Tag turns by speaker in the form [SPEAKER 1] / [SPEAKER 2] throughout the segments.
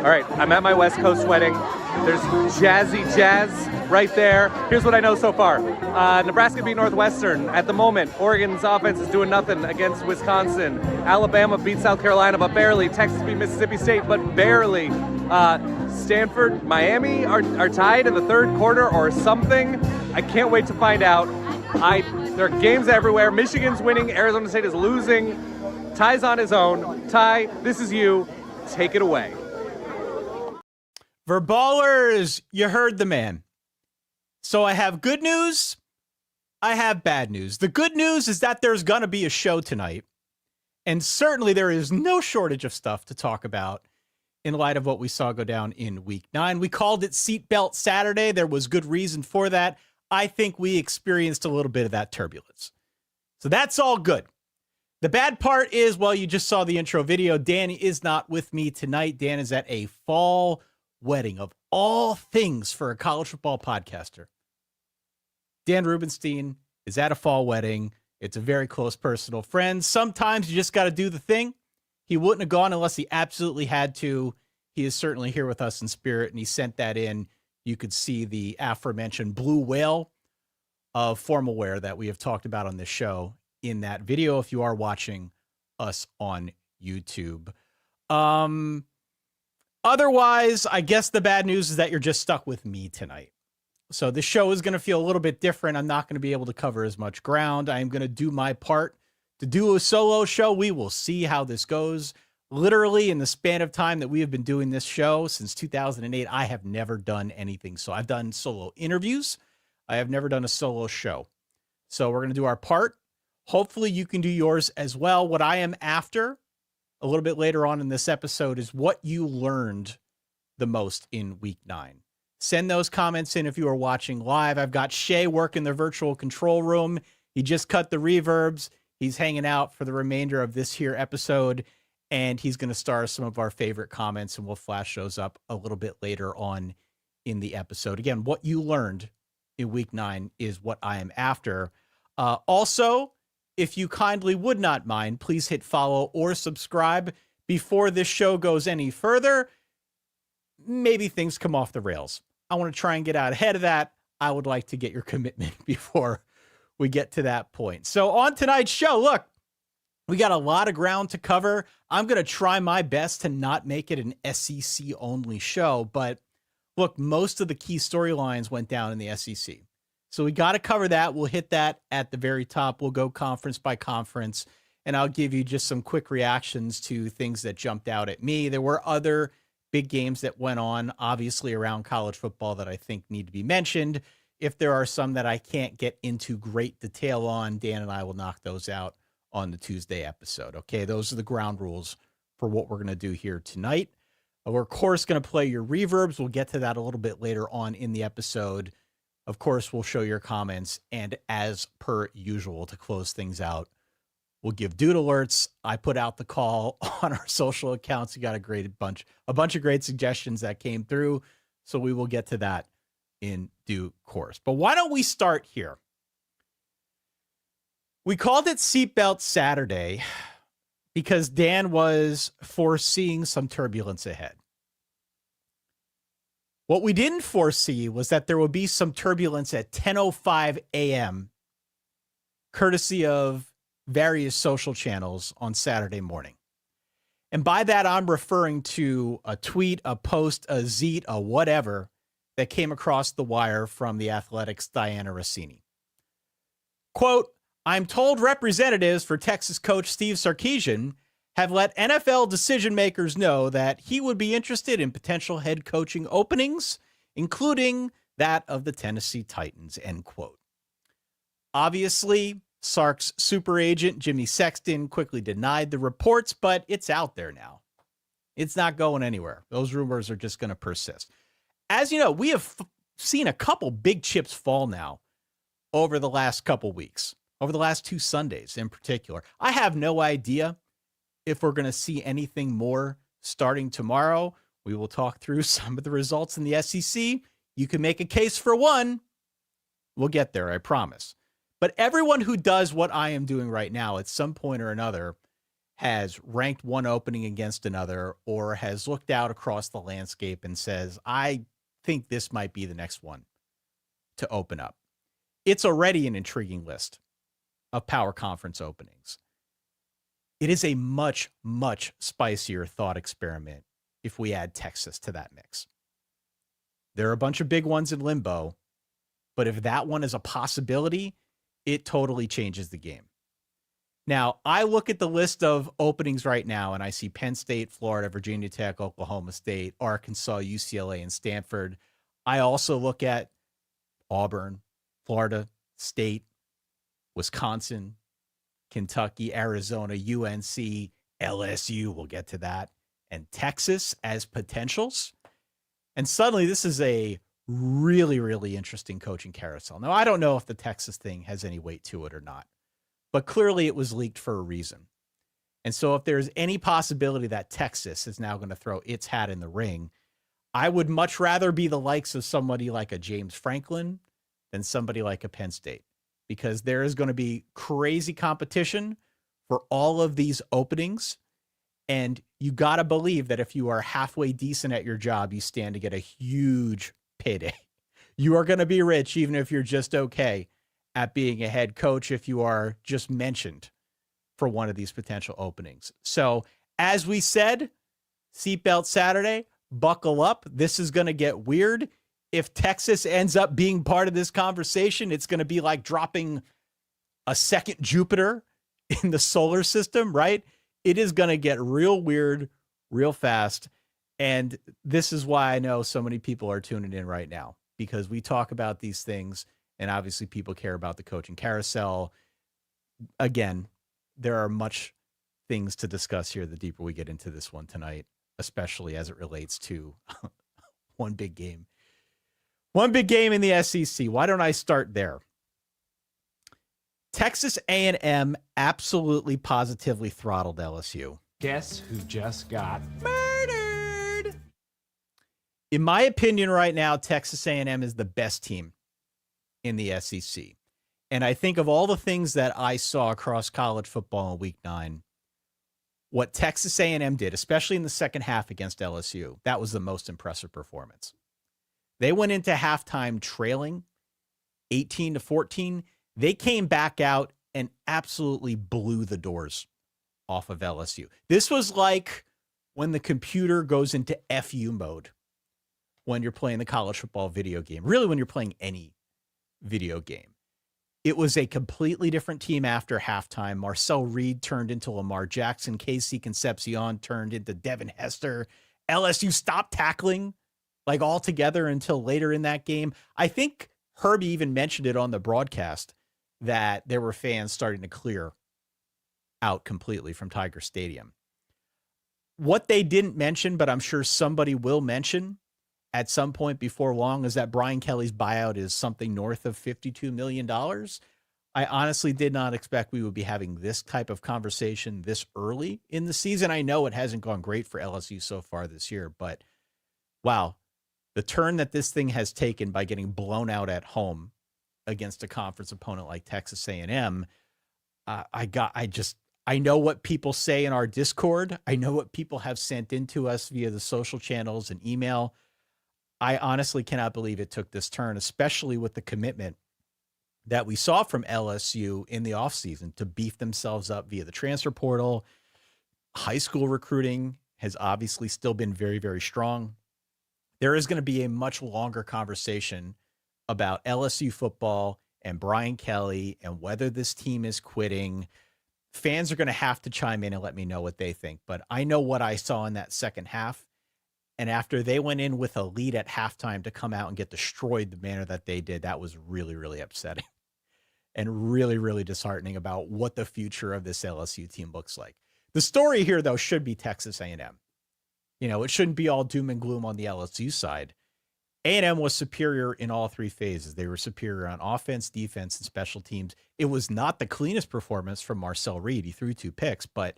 [SPEAKER 1] All right, I'm at my West Coast wedding. There's jazzy jazz right there. Here's what I know so far. Nebraska beat Northwestern. At the moment, Oregon's offense is doing nothing against Wisconsin. Alabama beat South Carolina, but barely. Texas beat Mississippi State, but barely. Stanford, Miami are tied in the third quarter or something. I can't wait to find out. There are games everywhere. Michigan's winning. Arizona State is losing. Ty's on his own. Ty, this is you. Take it away.
[SPEAKER 2] Verballers, you heard the man. So I have good news. I have bad news. The good news is that there's going to be a show tonight. And certainly there is no shortage of stuff to talk about in light of what we saw go down in Week 9. We called it Seatbelt Saturday. There was good reason for that. I think we experienced a little bit of that turbulence. So that's all good. The bad part is, well, you just saw the intro video. Dan is not with me tonight. Dan is at a fall wedding of all things for a college football podcaster. Dan Rubenstein is at a fall wedding. It's a very close personal friend. Sometimes you just got to do the thing. He wouldn't have gone unless he absolutely had to. He is certainly here with us in spirit, and he sent that in. You could see the aforementioned blue whale of formal wear that we have talked about on this show in that video if you are watching us on YouTube. Otherwise, I guess the bad news is that you're just stuck with me tonight. So the show is going to feel a little bit different. I'm not going to be able to cover as much ground. I am going to do my part to do a solo show. We will see how this goes. Literally, in the span of time that we have been doing this show since 2008, I have never done anything. So I've done solo interviews. I have never done a solo show. So we're going to do our part. Hopefully you can do yours as well. What I am after a little bit later on in this episode is what you learned the most in Week 9. Send those comments in if you are watching live. I've got Shay working the virtual control room. He just cut the reverbs. He's hanging out for the remainder of this here episode, and he's going to star some of our favorite comments, and we'll flash those up a little bit later on in the episode. Again, what you learned in Week 9 is what I am after. Also, if you kindly would not mind, please hit follow or subscribe before this show goes any further. Maybe things come off the rails. I want to try and get out ahead of that. I would like to get your commitment before we get to that point. So on tonight's show, look, we got a lot of ground to cover. I'm going to try my best to not make it an SEC only show, but look, most of the key storylines went down in the SEC. So we got to cover that. We'll hit that at the very top. We'll go conference by conference, and I'll give you just some quick reactions to things that jumped out at me. There were other big games that went on, obviously, around college football that I think need to be mentioned. If there are some that I can't get into great detail on, Dan and I will knock those out on the Tuesday episode. Okay, those are the ground rules for what we're going to do here tonight. We're, of course, going to play your reverbs. We'll get to that a little bit later on in the episode. Of course, we'll show your comments, and as per usual, to close things out, we'll give dude alerts. I put out the call on our social accounts. You got a bunch of great suggestions that came through, so we will get to that in due course. But why don't we start here? We called it Seatbelt Saturday because Dan was foreseeing some turbulence ahead. What we didn't foresee was that there would be some turbulence at 10:05 a.m., courtesy of various social channels on Saturday morning. And by that, I'm referring to a tweet, a post, a zeet, a whatever that came across the wire from the Athletic's Diana Rossini. Quote, "I'm told representatives for Texas coach Steve Sarkisian have let NFL decision makers know that he would be interested in potential head coaching openings, including that of the Tennessee Titans," end quote. Obviously, Sark's super agent, Jimmy Sexton, quickly denied the reports, but it's out there now. It's not going anywhere. Those rumors are just going to persist. As you know, we have seen a couple big chips fall now over the last couple weeks, over the last 2 Sundays in particular. I have no idea if we're going to see anything more starting tomorrow. We will talk through some of the results in the SEC. You can make a case for one. We'll get there, I promise. But everyone who does what I am doing right now at some point or another has ranked one opening against another or has looked out across the landscape and says, I think this might be the next one to open up. It's already an intriguing list of power conference openings. It is a much, much spicier thought experiment if we add Texas to that mix. There are a bunch of big ones in limbo, but if that one is a possibility, it totally changes the game. Now, I look at the list of openings right now, and I see Penn State, Florida, Virginia Tech, Oklahoma State, Arkansas, UCLA, and Stanford. I also look at Auburn, Florida State, Wisconsin, Kentucky, Arizona, UNC, LSU, we'll get to that, and Texas as potentials. And suddenly this is a really, really interesting coaching carousel. Now, I don't know if the Texas thing has any weight to it or not, but clearly it was leaked for a reason. And so if there's any possibility that Texas is now going to throw its hat in the ring, I would much rather be the likes of somebody like a James Franklin than somebody like a Penn State, because there is going to be crazy competition for all of these openings. And you got to believe that if you are halfway decent at your job, you stand to get a huge payday. You are going to be rich, even if you're just okay at being a head coach, if you are just mentioned for one of these potential openings. So as we said, Seatbelt Saturday, buckle up. This is going to get weird. If Texas ends up being part of this conversation, it's going to be like dropping a second Jupiter in the solar system, right? It is going to get real weird, real fast. And this is why I know so many people are tuning in right now, because we talk about these things and obviously people care about the coaching carousel. Again, there are much things to discuss here the deeper we get into this one tonight, especially as it relates to one big game. One big game in the SEC. Why don't I start there? Texas A&M absolutely positively throttled LSU.
[SPEAKER 3] Guess who just got
[SPEAKER 2] Murdered. In my opinion right now, Texas A&M is the best team in the SEC. And I think of all the things that I saw across college football in week 9, what Texas A&M did, especially in the second half against LSU, that was the most impressive performance. They went into halftime trailing 18-14. They came back out and absolutely blew the doors off of LSU. This was like when the computer goes into FU mode when you're playing the college football video game, really when you're playing any video game. It was a completely different team after halftime. Marcel Reed turned into Lamar Jackson. Casey Concepcion turned into Devin Hester. LSU stopped tackling like altogether until later in that game. I think Herbie even mentioned it on the broadcast that there were fans starting to clear out completely from Tiger Stadium. What they didn't mention, but I'm sure somebody will mention at some point before long, is that Brian Kelly's buyout is something north of $52 million. I honestly did not expect we would be having this type of conversation this early in the season. I know it hasn't gone great for LSU so far this year, but wow, the turn that this thing has taken by getting blown out at home against a conference opponent like Texas A&M, I know what people say in our Discord. I know what people have sent into us via the social channels and email. I honestly cannot believe it took this turn, especially with the commitment that we saw from LSU in the offseason to beef themselves up via the transfer portal. High school recruiting has obviously still been very, very strong. There is going to be a much longer conversation about LSU football and Brian Kelly and whether this team is quitting. Fans are going to have to chime in and let me know what they think. But I know what I saw in that second half. And after they went in with a lead at halftime to come out and get destroyed the manner that they did, that was really, really upsetting and really, really disheartening about what the future of this LSU team looks like. The story here, though, should be Texas A&M. You know, it shouldn't be all doom and gloom on the LSU side. A&M was superior in all three phases. They were superior on offense, defense, and special teams. It was not the cleanest performance from Marcel Reed. He threw 2 picks, but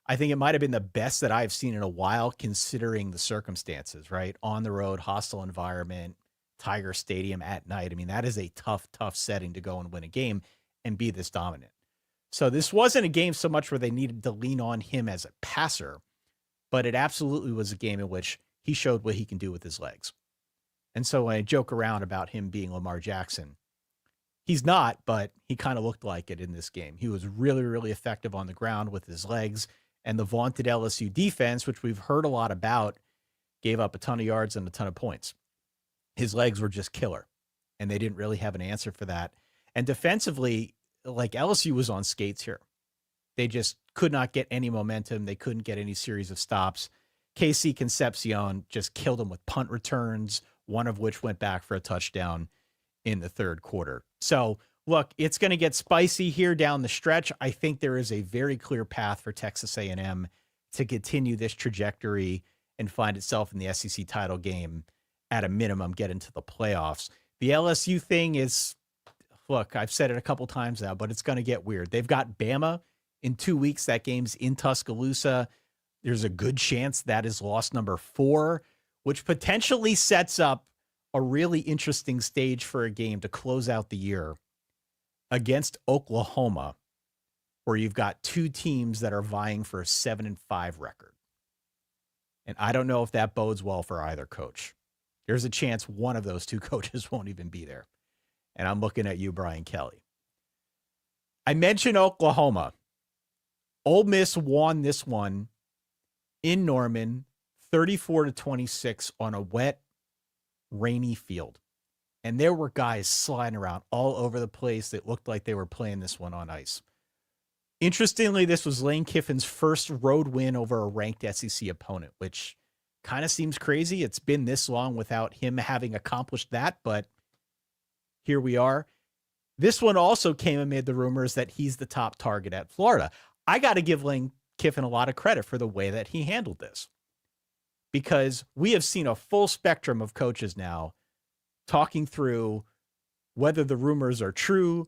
[SPEAKER 2] I think it might have been the best that I've seen in a while, considering the circumstances, right? On the road, hostile environment, Tiger Stadium at night. I mean, that is a tough, tough setting to go and win a game and be this dominant. So this wasn't a game so much where they needed to lean on him as a passer, but it absolutely was a game in which he showed what he can do with his legs. And so when I joke around about him being Lamar Jackson, he's not, but he kind of looked like it in this game. He was really, really effective on the ground with his legs, and the vaunted LSU defense, which we've heard a lot about, gave up a ton of yards and a ton of points. His legs were just killer, and they didn't really have an answer for that. And defensively, like LSU was on skates here. They just could not get any momentum. They couldn't get any series of stops. KC Concepcion just killed them with punt returns, one of which went back for a touchdown in the third quarter. So, look, it's going to get spicy here down the stretch. I think there is a very clear path for Texas A&M to continue this trajectory and find itself in the SEC title game, at a minimum, get into the playoffs. The LSU thing is, look, I've said it a couple times now, but it's going to get weird. They've got Bama in 2 weeks. That game's in Tuscaloosa. There's a good chance that is loss number 4, which potentially sets up a really interesting stage for a game to close out the year against Oklahoma, where you've got two teams that are vying for a 7-5 record. And I don't know if that bodes well for either coach. There's a chance one of those two coaches won't even be there. And I'm looking at you, Brian Kelly. I mentioned Oklahoma. Ole Miss won this one in Norman, 34-26 on a wet, rainy field. And there were guys sliding around all over the place that looked like they were playing this one on ice. Interestingly, this was Lane Kiffin's first road win over a ranked SEC opponent, which kind of seems crazy. It's been this long without him having accomplished that, but here we are. This one also came amid the rumors that he's the top target at Florida. I got to give Lane Kiffin a lot of credit for the way that he handled this, because we have seen a full spectrum of coaches now talking through whether the rumors are true,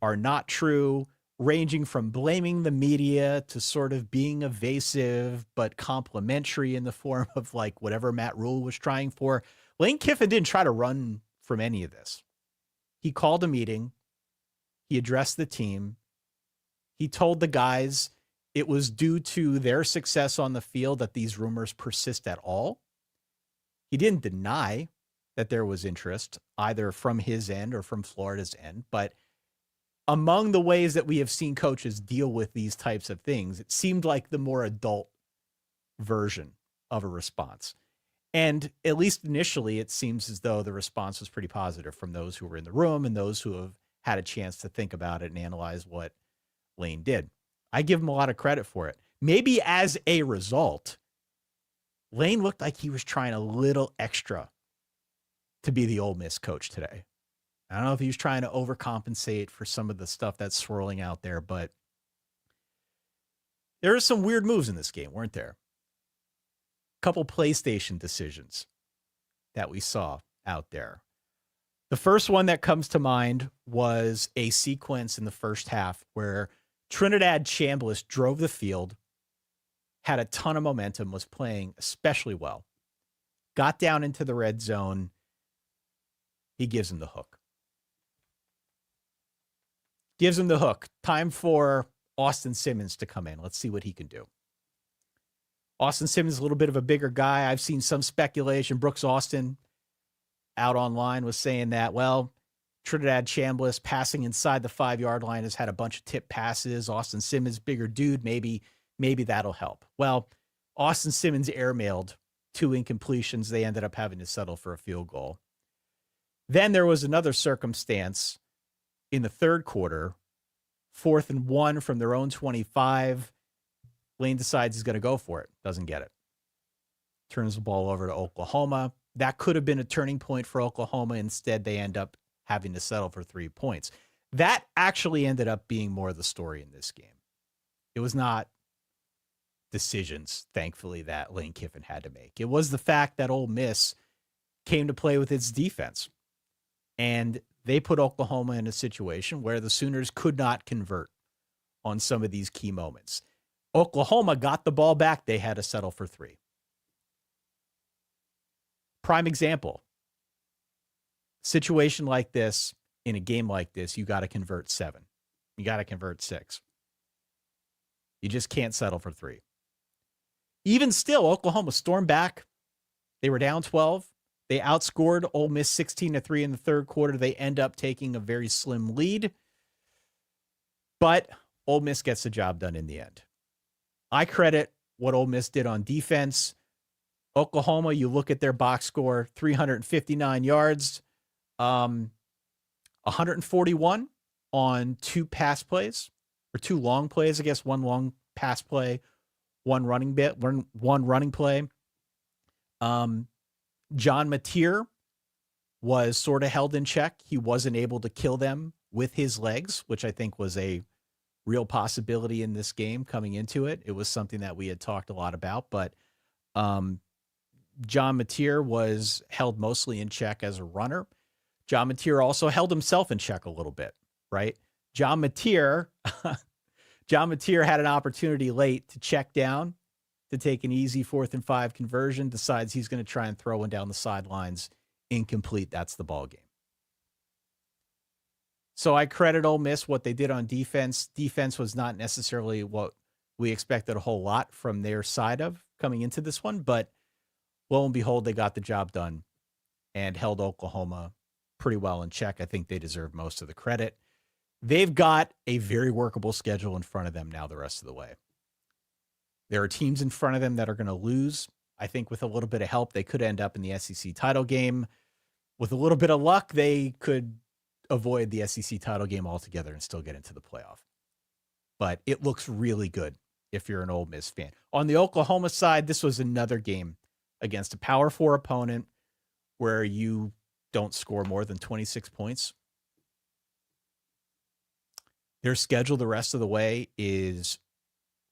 [SPEAKER 2] are not true, ranging from blaming the media to sort of being evasive but complimentary in the form of like whatever Matt Rule was trying for. Lane Kiffin didn't try to run from any of this. He called a meeting. He addressed the team. He told the guys it was due to their success on the field that these rumors persist at all. He didn't deny that there was interest either from his end or from Florida's end, but among the ways that we have seen coaches deal with these types of things, it seemed like the more adult version of a response. And at least initially, it seems as though the response was pretty positive from those who were in the room and those who have had a chance to think about it and analyze what Lane did. I give him a lot of credit for it. Maybe as a result, Lane looked like he was trying a little extra to be the Ole Miss coach today. I don't know if he was trying to overcompensate for some of the stuff that's swirling out there, but there are some weird moves in this game, weren't there? A couple PlayStation decisions that we saw out there. The first one that comes to mind was a sequence in the first half where Trinidad Chambliss drove the field, had a ton of momentum, was playing especially well, got down into the red zone. He gives him the hook. Gives him the hook. Time for Austin Simmons to come in. Let's see what he can do. Austin Simmons is a little bit of a bigger guy. I've seen some speculation. Brooks Austin out online was saying that, well, Trinidad Chambliss passing inside the 5-yard line has had a bunch of tip passes. Austin Simmons, bigger dude, maybe that'll help. Well, Austin Simmons airmailed 2 incompletions. They ended up having to settle for a field goal. Then there was another circumstance in the third quarter, 4th and 1 from their own 25. Lane decides he's going to go for it. Doesn't get it. Turns the ball over to Oklahoma. That could have been a turning point for Oklahoma. Instead, they end up having to settle for 3 points. That actually ended up being more of the story in this game. It was not decisions, thankfully, that Lane Kiffin had to make. It was the fact that Ole Miss came to play with its defense. And they put Oklahoma in a situation where the Sooners could not convert on some of these key moments. Oklahoma got the ball back. They had to settle for 3. Prime example. Situation like this, in a game like this, you got to convert 7. You got to convert 6. You just can't settle for 3. Even still, Oklahoma stormed back. They were down 12. They outscored Ole Miss 16-3 in the third quarter. They end up taking a very slim lead. But Ole Miss gets the job done in the end. I credit what Ole Miss did on defense. Oklahoma, you look at their box score, 359 yards, 141 on 2 pass plays, or 2 long plays, I guess, 1 long pass play, 1 running play. John Mateer was sort of held in check. He wasn't able to kill them with his legs, which I think was a real possibility in this game coming into it. It was something that we had talked a lot about, but John Mateer was held mostly in check as a runner. John Mateer also held himself in check a little bit, right? John Mateer had an opportunity late to check down, to take an easy 4th and 5 conversion, decides he's going to try and throw one down the sidelines. Incomplete. That's the ball game. So I credit Ole Miss what they did on defense. Defense was not necessarily what we expected a whole lot from their side of coming into this one, but lo and behold, they got the job done and held Oklahoma pretty well in check. I think they deserve most of the credit. They've got a very workable schedule in front of them now the rest of the way. There are teams in front of them that are going to lose. I think with a little bit of help, they could end up in the SEC title game. With a little bit of luck, they could avoid the SEC title game altogether and still get into the playoff. But it looks really good if you're an Ole Miss fan. On the Oklahoma side, this was another game against a Power 4 opponent where you don't score more than 26 points. Their schedule the rest of the way is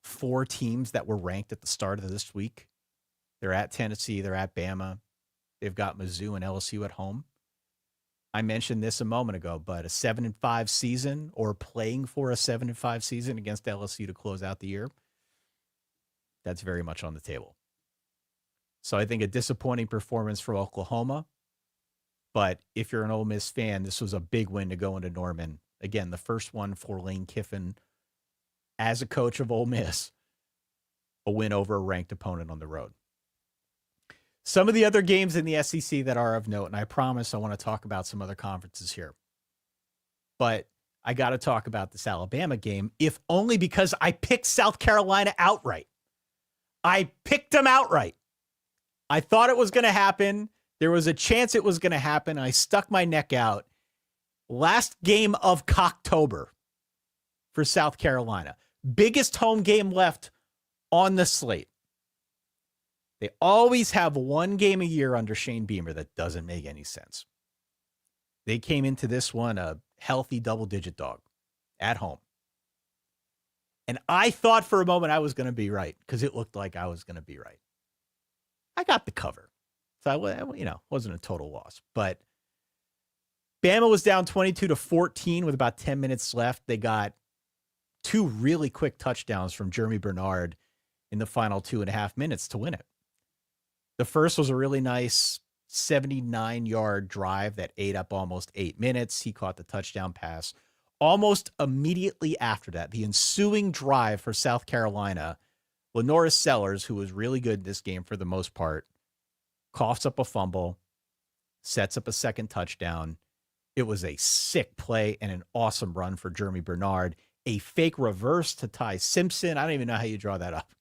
[SPEAKER 2] 4 teams that were ranked at the start of this week. They're at Tennessee. They're at Bama. They've got Mizzou and LSU at home. I mentioned this a moment ago, but a 7-5 season or playing for a 7-5 season against LSU to close out the year, that's very much on the table. So I think a disappointing performance for Oklahoma. But if you're an Ole Miss fan, this was a big win to go into Norman. Again, the first one for Lane Kiffin as a coach of Ole Miss, a win over a ranked opponent on the road. Some of the other games in the SEC that are of note, and I promise I want to talk about some other conferences here, but I got to talk about this Alabama game, if only because I picked South Carolina outright. I picked them outright. I thought it was going to happen. There was a chance it was going to happen. I stuck my neck out. Last game of Cocktober for South Carolina. Biggest home game left on the slate. They always have one game a year under Shane Beamer that doesn't make any sense. They came into this one a healthy double-digit dog at home. And I thought for a moment I was going to be right because it looked like I was going to be right. I got the cover. So I, wasn't a total loss. But Bama was down 22-14 with about 10 minutes left. They got 2 really quick touchdowns from Jeremy Bernard in the final 2.5 minutes to win it. The first was a really nice 79-yard drive that ate up almost 8 minutes. He caught the touchdown pass. Almost immediately after that, the ensuing drive for South Carolina, Lenoris Sellers, who was really good in this game for the most part, coughs up a fumble, sets up a second touchdown. It was a sick play and an awesome run for Jeremy Bernard. A fake reverse to Ty Simpson. I don't even know how you draw that up.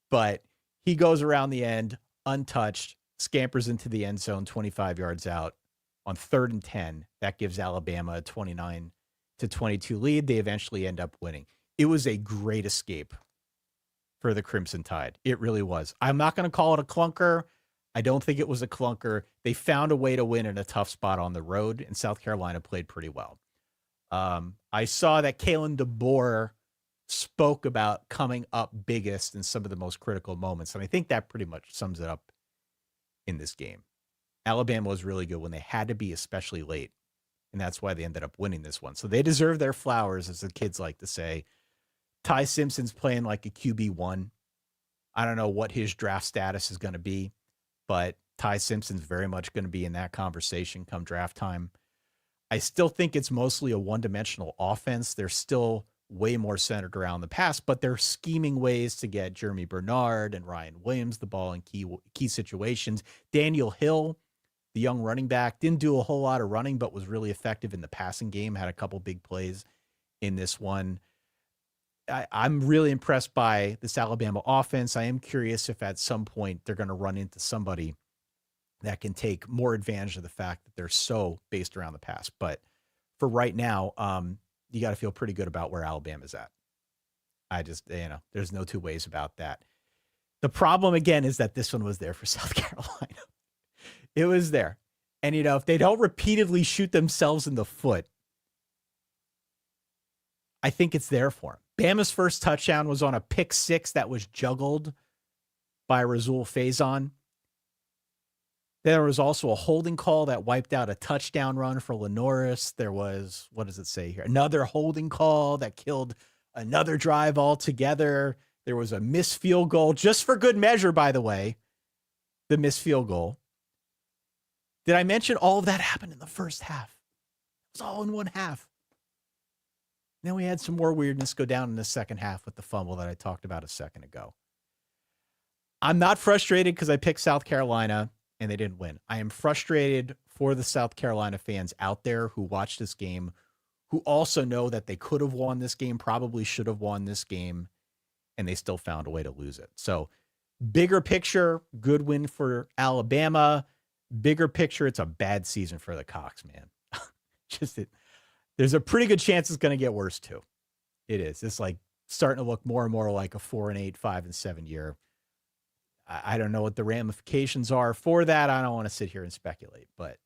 [SPEAKER 2] But he goes around the end, untouched, scampers into the end zone 25 yards out on 3rd and 10. That gives Alabama a 29-22 lead. They eventually end up winning. It was a great escape for the Crimson Tide. It really was. I'm not going to call it a clunker. I don't think it was a clunker. They found a way to win in a tough spot on the road, and South Carolina played pretty well. I saw that Kalen DeBoer spoke about coming up biggest in some of the most critical moments, and I think that pretty much sums it up in this game. Alabama was really good when they had to be, especially late, and that's why they ended up winning this one. So they deserve their flowers, as the kids like to say. Ty Simpson's playing like a QB1. I don't know what his draft status is going to be, but Ty Simpson's very much going to be in that conversation come draft time. I still think it's mostly a one-dimensional offense. They're still way more centered around the pass, but they're scheming ways to get Jeremy Bernard and Ryan Williams the ball in key situations. Daniel Hill, the young running back, didn't do a whole lot of running, but was really effective in the passing game, had a couple big plays in this one. I'm really impressed by this Alabama offense. I am curious if at some point they're going to run into somebody that can take more advantage of the fact that they're so based around the pass. But for right now, you got to feel pretty good about where Alabama's at. There's no two ways about that. The problem, again, is that this one was there for South Carolina. It was there. And, if they don't repeatedly shoot themselves in the foot, I think it's there for them. Bama's first touchdown was on a pick six that was juggled by Rasul Faison. There was also a holding call that wiped out a touchdown run for Lenoris. There was, what does it say here? Another holding call that killed another drive altogether. There was a missed field goal, just for good measure, by the way, the missed field goal. Did I mention all of that happened in the first half? It was all in one half. Then we had some more weirdness go down in the second half with the fumble that I talked about a second ago. I'm not frustrated because I picked South Carolina and they didn't win. I am frustrated for the South Carolina fans out there who watched this game, who also know that they could have won this game, probably should have won this game, and they still found a way to lose it. So bigger picture, good win for Alabama. Bigger picture, it's a bad season for the Cox, man. There's a pretty good chance it's going to get worse too. It is. It's like starting to look more and more like a 4-8, 5-7 year. I don't know what the ramifications are for that. I don't want to sit here and speculate, but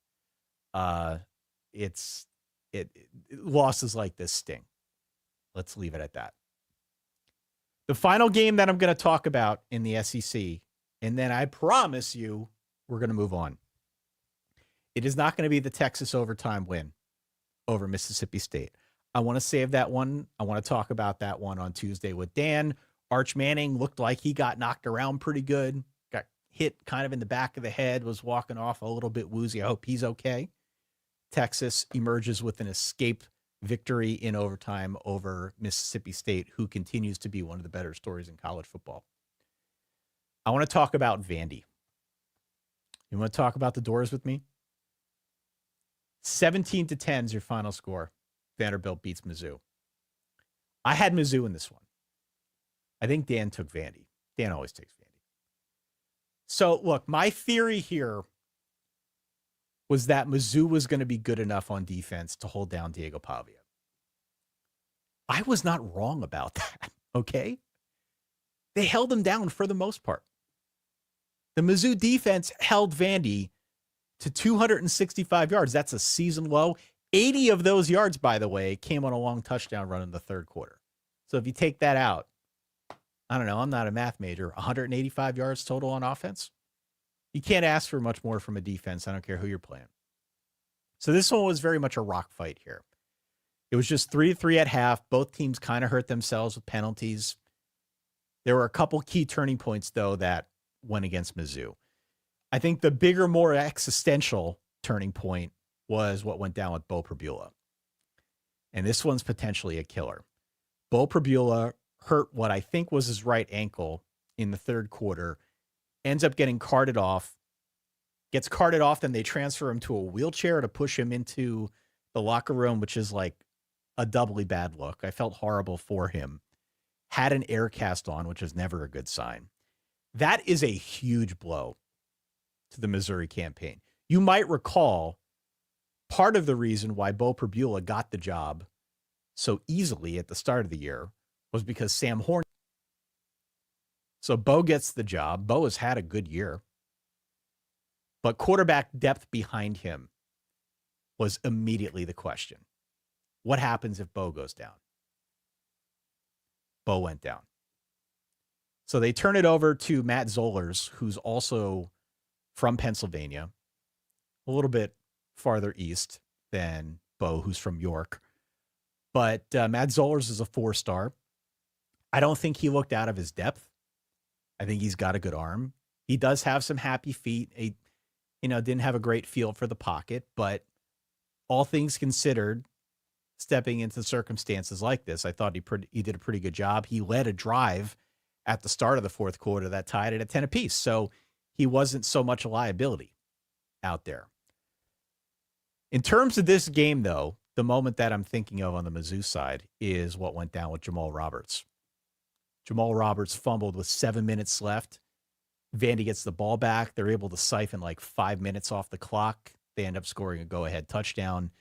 [SPEAKER 2] losses like this sting. Let's leave it at that. The final game that I'm going to talk about in the SEC, and then I promise you we're going to move on. It is not going to be the Texas overtime win over Mississippi State. I want to save that one. I want to talk about that one on Tuesday with Dan. Arch Manning looked like he got knocked around pretty good, got hit kind of in the back of the head, was walking off a little bit woozy. I hope he's okay. Texas emerges with an escape victory in overtime over Mississippi State, who continues to be one of the better stories in college football. I want to talk about Vandy. You want to talk about the Doors with me? 17-10 is your final score. Vanderbilt beats Mizzou. I had Mizzou in this one. I think Dan took Vandy. Dan always takes Vandy. So, look, my theory here was that Mizzou was going to be good enough on defense to hold down Diego Pavia. I was not wrong about that, okay? They held him down for the most part. The Mizzou defense held Vandy to 265 yards. That's a season low. 80 of those yards, by the way, came on a long touchdown run in the third quarter. So if you take that out, I don't know, I'm not a math major, 185 yards total on offense. You can't ask for much more from a defense. I don't care who you're playing. So this one was very much a rock fight here. It was just 3-3 at half. Both teams kind of hurt themselves with penalties. There were a couple key turning points, though, that went against Mizzou. I think the bigger, more existential turning point was what went down with Bo Prabula. And this one's potentially a killer. Bo Prabula hurt what I think was his right ankle in the third quarter, ends up getting carted off, gets carted off, then they transfer him to a wheelchair to push him into the locker room, which is like a doubly bad look. I felt horrible for him. Had an air cast on, which is never a good sign. That is a huge blow to the Missouri campaign. You might recall part of the reason why Bo Prabula got the job so easily at the start of the year was because Sam Horn. So Bo gets the job. Bo has had a good year. But quarterback depth behind him was immediately the question. What happens if Bo goes down? Bo went down. So they turn it over to Matt Zollers, who's also from Pennsylvania, a little bit farther east than Bo, who's from York. But Matt Zollers is a 4-star. I don't think he looked out of his depth. I think he's got a good arm. He does have some happy feet. He, didn't have a great feel for the pocket, but all things considered, stepping into circumstances like this. I thought he did a pretty good job. He led a drive at the start of the fourth quarter that tied it at 10 apiece. So he wasn't so much a liability out there. In terms of this game, though, the moment that I'm thinking of on the Mizzou side is what went down with Jamal Roberts. Jamal Roberts fumbled with 7 minutes left. Vandy gets the ball back. They're able to siphon like 5 minutes off the clock. They end up scoring a go-ahead touchdown.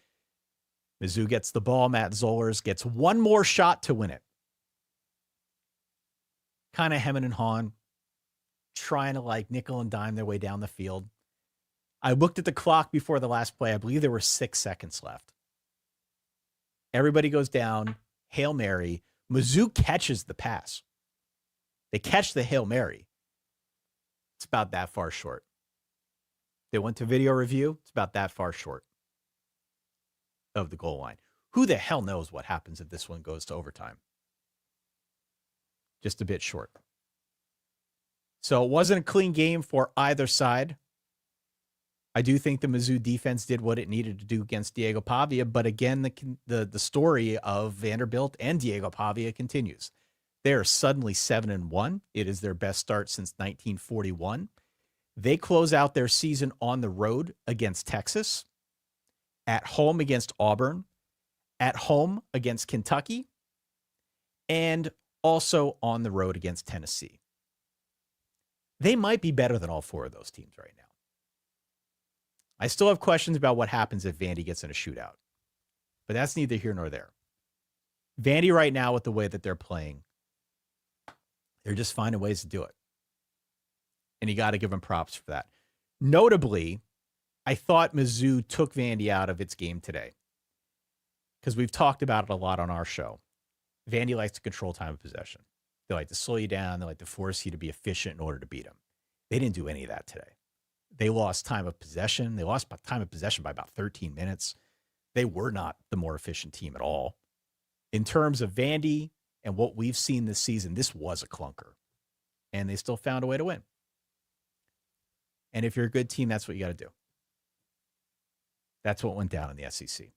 [SPEAKER 2] Mizzou gets the ball. Matt Zollers gets one more shot to win it. Kind of hemming and hawing, trying to like nickel and dime their way down the field. I looked at the clock before the last play. I believe there were 6 seconds left. Everybody goes down. Hail Mary. Mizzou catches the pass. They catch the Hail Mary. It's about that far short. They went to video review. It's about that far short of the goal line. Who the hell knows what happens if this one goes to overtime? Just a bit short. So it wasn't a clean game for either side. I do think the Mizzou defense did what it needed to do against Diego Pavia, but again, the story of Vanderbilt and Diego Pavia continues. They are suddenly 7-1. It is their best start since 1941. They close out their season on the road against Texas, at home against Auburn, at home against Kentucky, and also on the road against Tennessee. They might be better than all 4 of those teams right now. I still have questions about what happens if Vandy gets in a shootout, but that's neither here nor there. Vandy right now, with the way that they're playing, they're just finding ways to do it. And you got to give them props for that. Notably, I thought Mizzou took Vandy out of its game today because we've talked about it a lot on our show. Vandy likes to control time of possession. They like to slow you down. They like to force you to be efficient in order to beat them. They didn't do any of that today. They lost time of possession. They lost time of possession by about 13 minutes. They were not the more efficient team at all. In terms of Vandy and what we've seen this season, this was a clunker. And they still found a way to win. And if you're a good team, that's what you got to do. That's what went down in the SEC.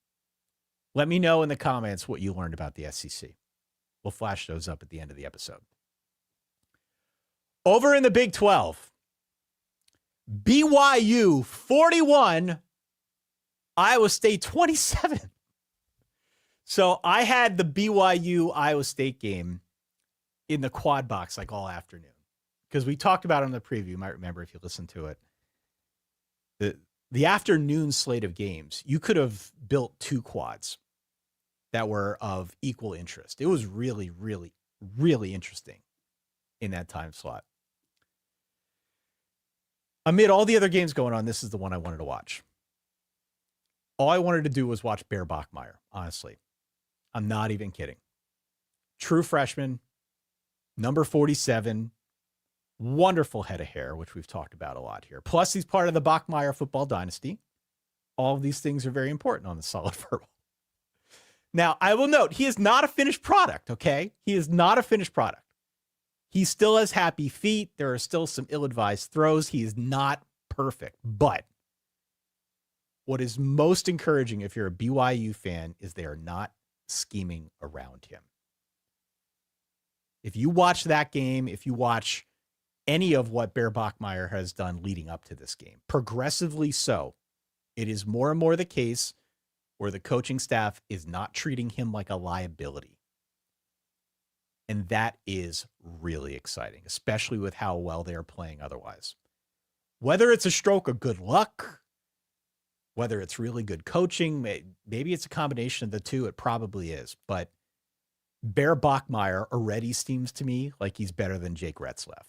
[SPEAKER 2] Let me know in the comments what you learned about the SEC. We'll flash those up at the end of the episode. Over in the Big 12, BYU 41, Iowa State 27. So I had the BYU Iowa State game in the quad box like all afternoon because we talked about it in the preview. You might remember if you listened to it. The afternoon slate of games, you could have built 2 quads that were of equal interest. It was really, really, really interesting in that time slot. Amid all the other games going on, this is the one I wanted to watch. All I wanted to do was watch Bear Bachmeier, honestly. I'm not even kidding. True freshman, number 47, wonderful head of hair, which we've talked about a lot here. Plus, he's part of the Bachmeier football dynasty. All of these things are very important on the Solid Verbal. Now, I will note, he is not a finished product, okay? He is not a finished product. He still has happy feet. There are still some ill-advised throws. He is not perfect. But what is most encouraging if you're a BYU fan is they are not scheming around him. If you watch that game, if you watch any of what Bear Bachmeier has done leading up to this game, progressively so, it is more and more the case where the coaching staff is not treating him like a liability. And that is really exciting, especially with how well they are playing otherwise. Whether it's a stroke of good luck, whether it's really good coaching, maybe it's a combination of the two. It probably is. But Bear Bachmeier already seems to me like he's better than Jake Retzlaff.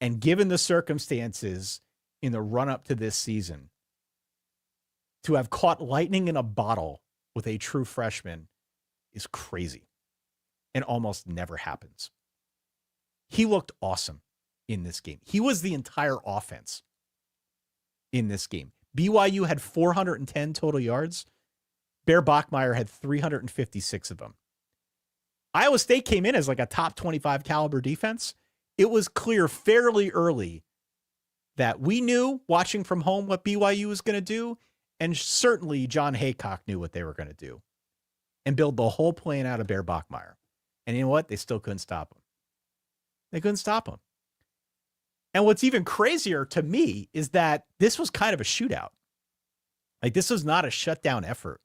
[SPEAKER 2] And given the circumstances in the run-up to this season, to have caught lightning in a bottle with a true freshman is crazy and almost never happens. He looked awesome in this game. He was the entire offense in this game. BYU had 410 total yards. Bear Bachmeier had 356 of them. Iowa State came in as like a top 25 caliber defense. It was clear fairly early that we knew watching from home what BYU was going to do. And certainly John Haycock knew what they were going to do and build the whole plan out of Bear Bachmeier. And you know what? They still couldn't stop him. They couldn't stop him. And what's even crazier to me is that this was kind of a shootout. Like, this was not a shutdown effort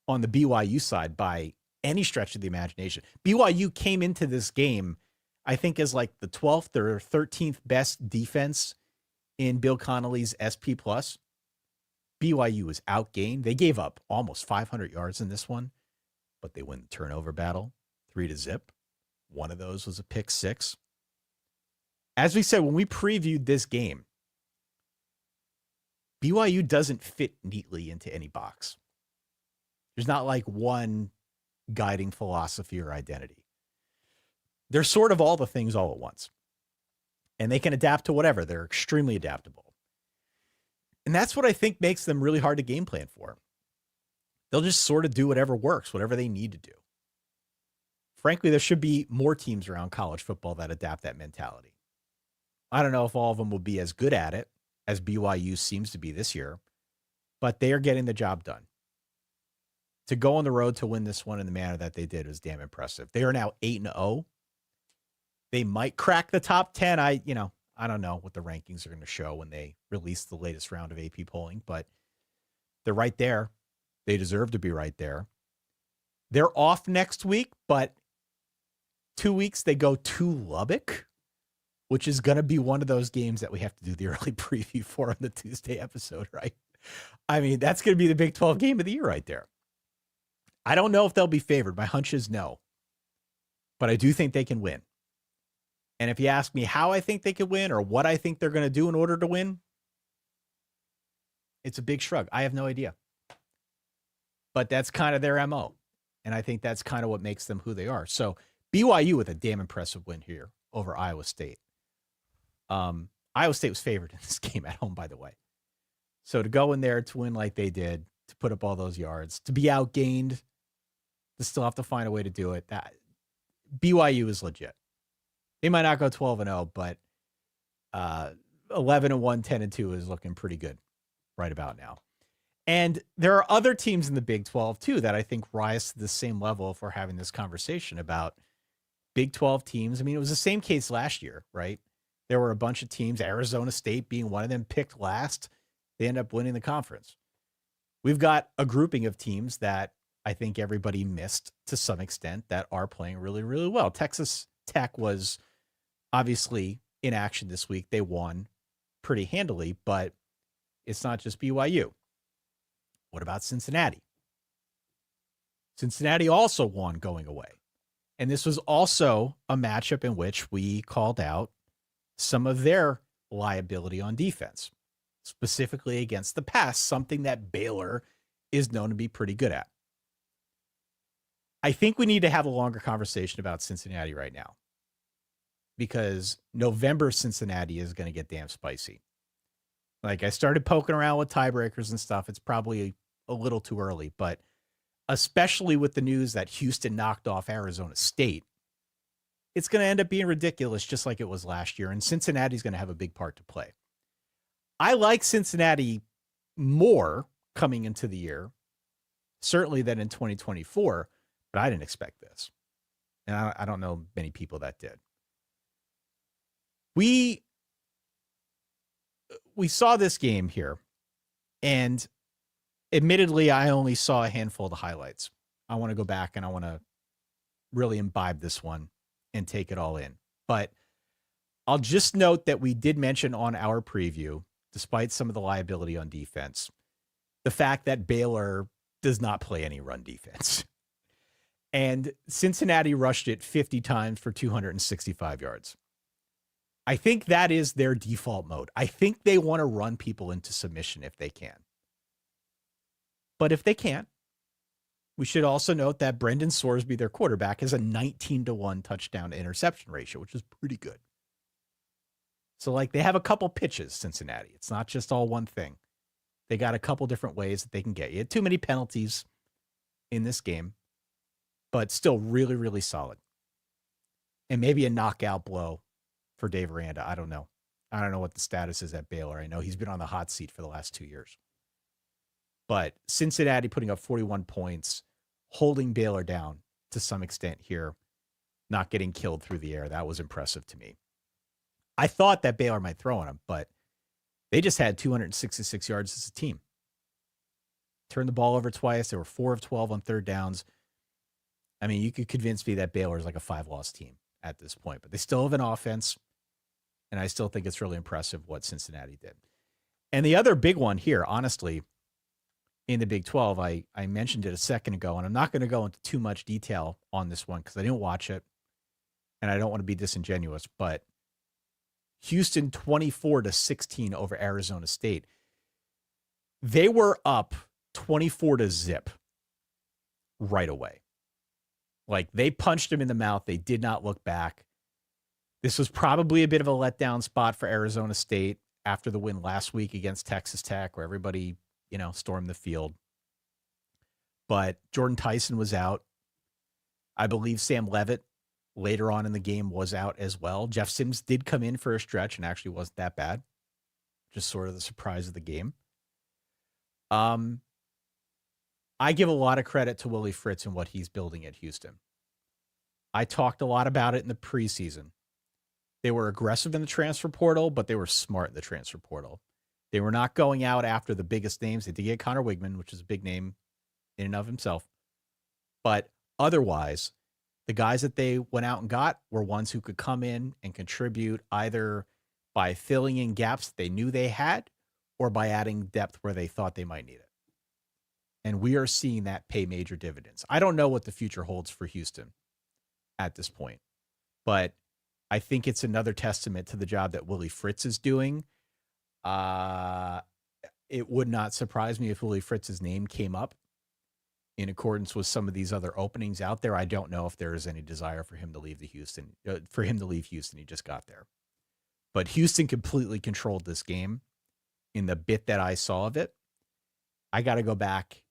[SPEAKER 2] on the BYU side by any stretch of the imagination. BYU came into this game, I think, as like the 12th or 13th best defense in Bill Connolly's SP+. BYU was outgained. They gave up almost 500 yards in this one, but they win the turnover battle 3-0. One of those was a pick six. As we said, when we previewed this game, BYU doesn't fit neatly into any box. There's not like one guiding philosophy or identity. They're sort of all the things all at once. And they can adapt to whatever. They're extremely adaptable. And that's what I think makes them really hard to game plan for. They'll just sort of do whatever works, whatever they need to do. Frankly, there should be more teams around college football that adapt that mentality. I don't know if all of them will be as good at it as BYU seems to be this year, but they are getting the job done. To go on the road to win this one in the manner that they did was damn impressive. They are now 8-0. They might crack the top 10. I don't know what the rankings are going to show when they release the latest round of AP polling, but they're right there. They deserve to be right there. They're off next week, but 2 weeks they go to Lubbock, which is going to be one of those games that we have to do the early preview for on the Tuesday episode, right? I mean, that's going to be the Big 12 game of the year right there. I don't know if they'll be favored. My hunch is no, but I do think they can win. And if you ask me how I think they could win or what I think they're going to do in order to win, it's a big shrug. I have no idea. But that's kind of their MO. And I think that's kind of what makes them who they are. So BYU with a damn impressive win here over Iowa State. Iowa State was favored in this game at home, by the way. So to go in there to win like they did, to put up all those yards, to be outgained, to still have to find a way to do it, that BYU is legit. They might not go 12-0, but 11-1, 10-2 is looking pretty good right about now. And there are other teams in the Big 12, too, that I think rise to the same level if we're having this conversation about Big 12 teams. I mean, it was the same case last year, right? There were a bunch of teams, Arizona State being one of them, picked last. They end up winning the conference. We've got a grouping of teams that I think everybody missed to some extent that are playing really, really well. Texas Tech was obviously in action this week. They won pretty handily, but it's not just BYU. What about Cincinnati? Cincinnati also won going away. And this was also a matchup in which we called out some of their liability on defense, specifically against the pass, something that Baylor is known to be pretty good at. I think we need to have a longer conversation about Cincinnati right now, because November Cincinnati is going to get damn spicy. Like, I started poking around with tiebreakers and stuff. It's probably a little too early, but especially with the news that Houston knocked off Arizona State, it's going to end up being ridiculous, just like it was last year. And Cincinnati's going to have a big part to play. I like Cincinnati more coming into the year, certainly than in 2024, but I didn't expect this. And I don't know many people that did. We saw this game here, and admittedly, I only saw a handful of the highlights. I want to go back and I want to really imbibe this one and take it all in. But I'll just note that we did mention on our preview, despite some of the liability on defense, the fact that Baylor does not play any run defense. And Cincinnati rushed it 50 times for 265 yards. I think that is their default mode. I think they want to run people into submission if they can. But if they can't, we should also note that Brendan Sorsby, their quarterback, has a 19-1 touchdown to interception ratio, which is pretty good. So, like, they have a couple pitches, Cincinnati. It's not just all one thing. They got a couple different ways that they can get you. Too many penalties in this game, but still really, really solid. And maybe a knockout blow for Dave Aranda. I don't know. I don't know what the status is at Baylor. I know he's been on the hot seat for the last 2 years. But Cincinnati putting up 41 points holding Baylor down to some extent here, not getting killed through the air. That was impressive to me. I thought that Baylor might throw on them, but they just had 266 yards as a team. Turned the ball over twice. They were 4 of 12 on third downs. I mean, you could convince me that Baylor is like a 5-loss team at this point, but they still have an offense, and I still think it's really impressive what Cincinnati did. And the other big one here, honestly, in the Big 12, I mentioned it a second ago, and I'm not going to go into too much detail on this one because I didn't watch it, and I don't want to be disingenuous, but Houston 24-16 over Arizona State. They were up 24-0 right away. Like, they punched him in the mouth. They did not look back. This was probably a bit of a letdown spot for Arizona State after the win last week against Texas Tech, where everybody, stormed the field. But Jordan Tyson was out. I believe Sam Leavitt later on in the game was out as well. Jeff Sims did come in for a stretch and actually wasn't that bad. Just sort of the surprise of the game. I give a lot of credit to Willie Fritz and what he's building at Houston. I talked a lot about it in the preseason. They were aggressive in the transfer portal, but they were smart in the transfer portal. They were not going out after the biggest names. They did get Connor Wigman, which is a big name in and of himself. But otherwise, the guys that they went out and got were ones who could come in and contribute either by filling in gaps they knew they had or by adding depth where they thought they might need it. And we are seeing that pay major dividends. I don't know what the future holds for Houston at this point, but I think it's another testament to the job that Willie Fritz is doing. It would not surprise me if Willie Fritz's name came up in accordance with some of these other openings out there. I don't know if there is any desire for him to leave Houston. He just got there. But Houston completely controlled this game in the bit that I saw of it. I got to go back.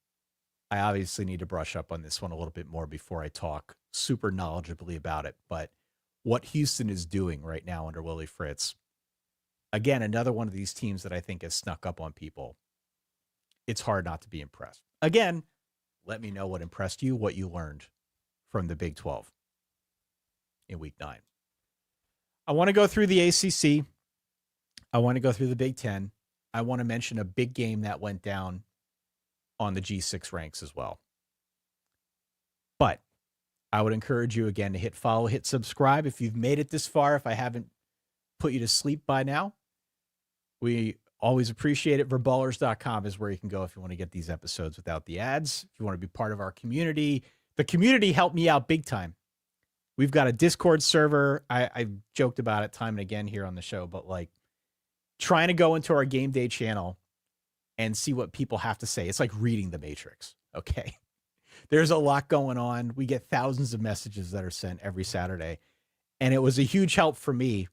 [SPEAKER 2] I obviously need to brush up on this one a little bit more before I talk super knowledgeably about it. But what Houston is doing right now under Willie Fritz, again, another one of these teams that I think has snuck up on people. It's hard not to be impressed. Again, let me know what impressed you, what you learned from the Big 12 in Week 9. I want to go through the ACC. I want to go through the Big 10. I want to mention a big game that went down on the G6 ranks as well. But I would encourage you again to hit follow, hit subscribe. If you've made it this far, if I haven't put you to sleep by now, we always appreciate it. Verballers.com is where you can go if you want to get these episodes without the ads. If you want to be part of our community, the community helped me out big time. We've got a Discord server. I've joked about it time and again here on the show, but like trying to go into our game day channel and see what people have to say. It's like reading the Matrix. Okay. There's a lot going on. We get thousands of messages that are sent every Saturday. And it was a huge help for me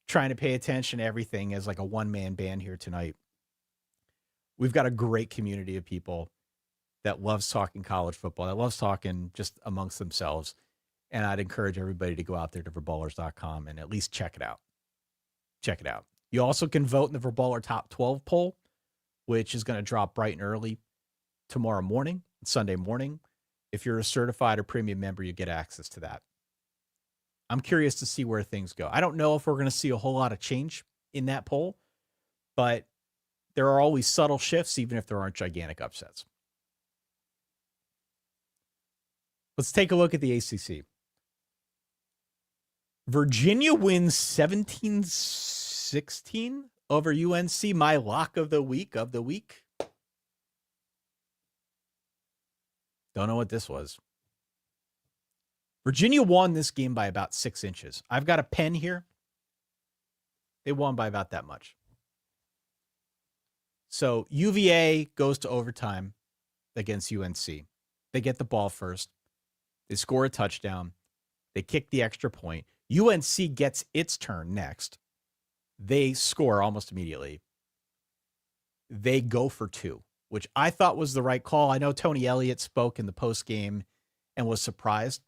[SPEAKER 2] trying to pay attention to everything as like a one-man band here tonight. We've got a great community of people that loves talking college football, that loves talking just amongst themselves. And I'd encourage everybody to go out there to verballers.com and at least check it out. Check it out. You also can vote in the Verballer Top 12 poll, which is going to drop bright and early tomorrow morning, Sunday morning. If you're a certified or premium member, you get access to that. I'm curious to see where things go. I don't know if we're going to see a whole lot of change in that poll, but there are always subtle shifts, even if there aren't gigantic upsets. Let's take a look at the ACC. Virginia wins 17-16 over UNC. My lock of the week. Don't know what this was. Virginia won this game by about 6 inches. I've got a pen here. They won by about that much. So UVA goes to overtime against UNC. They get the ball first. They score a touchdown. They kick the extra point. UNC gets its turn next. They score almost immediately. They go for 2, which I thought was the right call. I know Tony Elliott spoke in the postgame and was surprised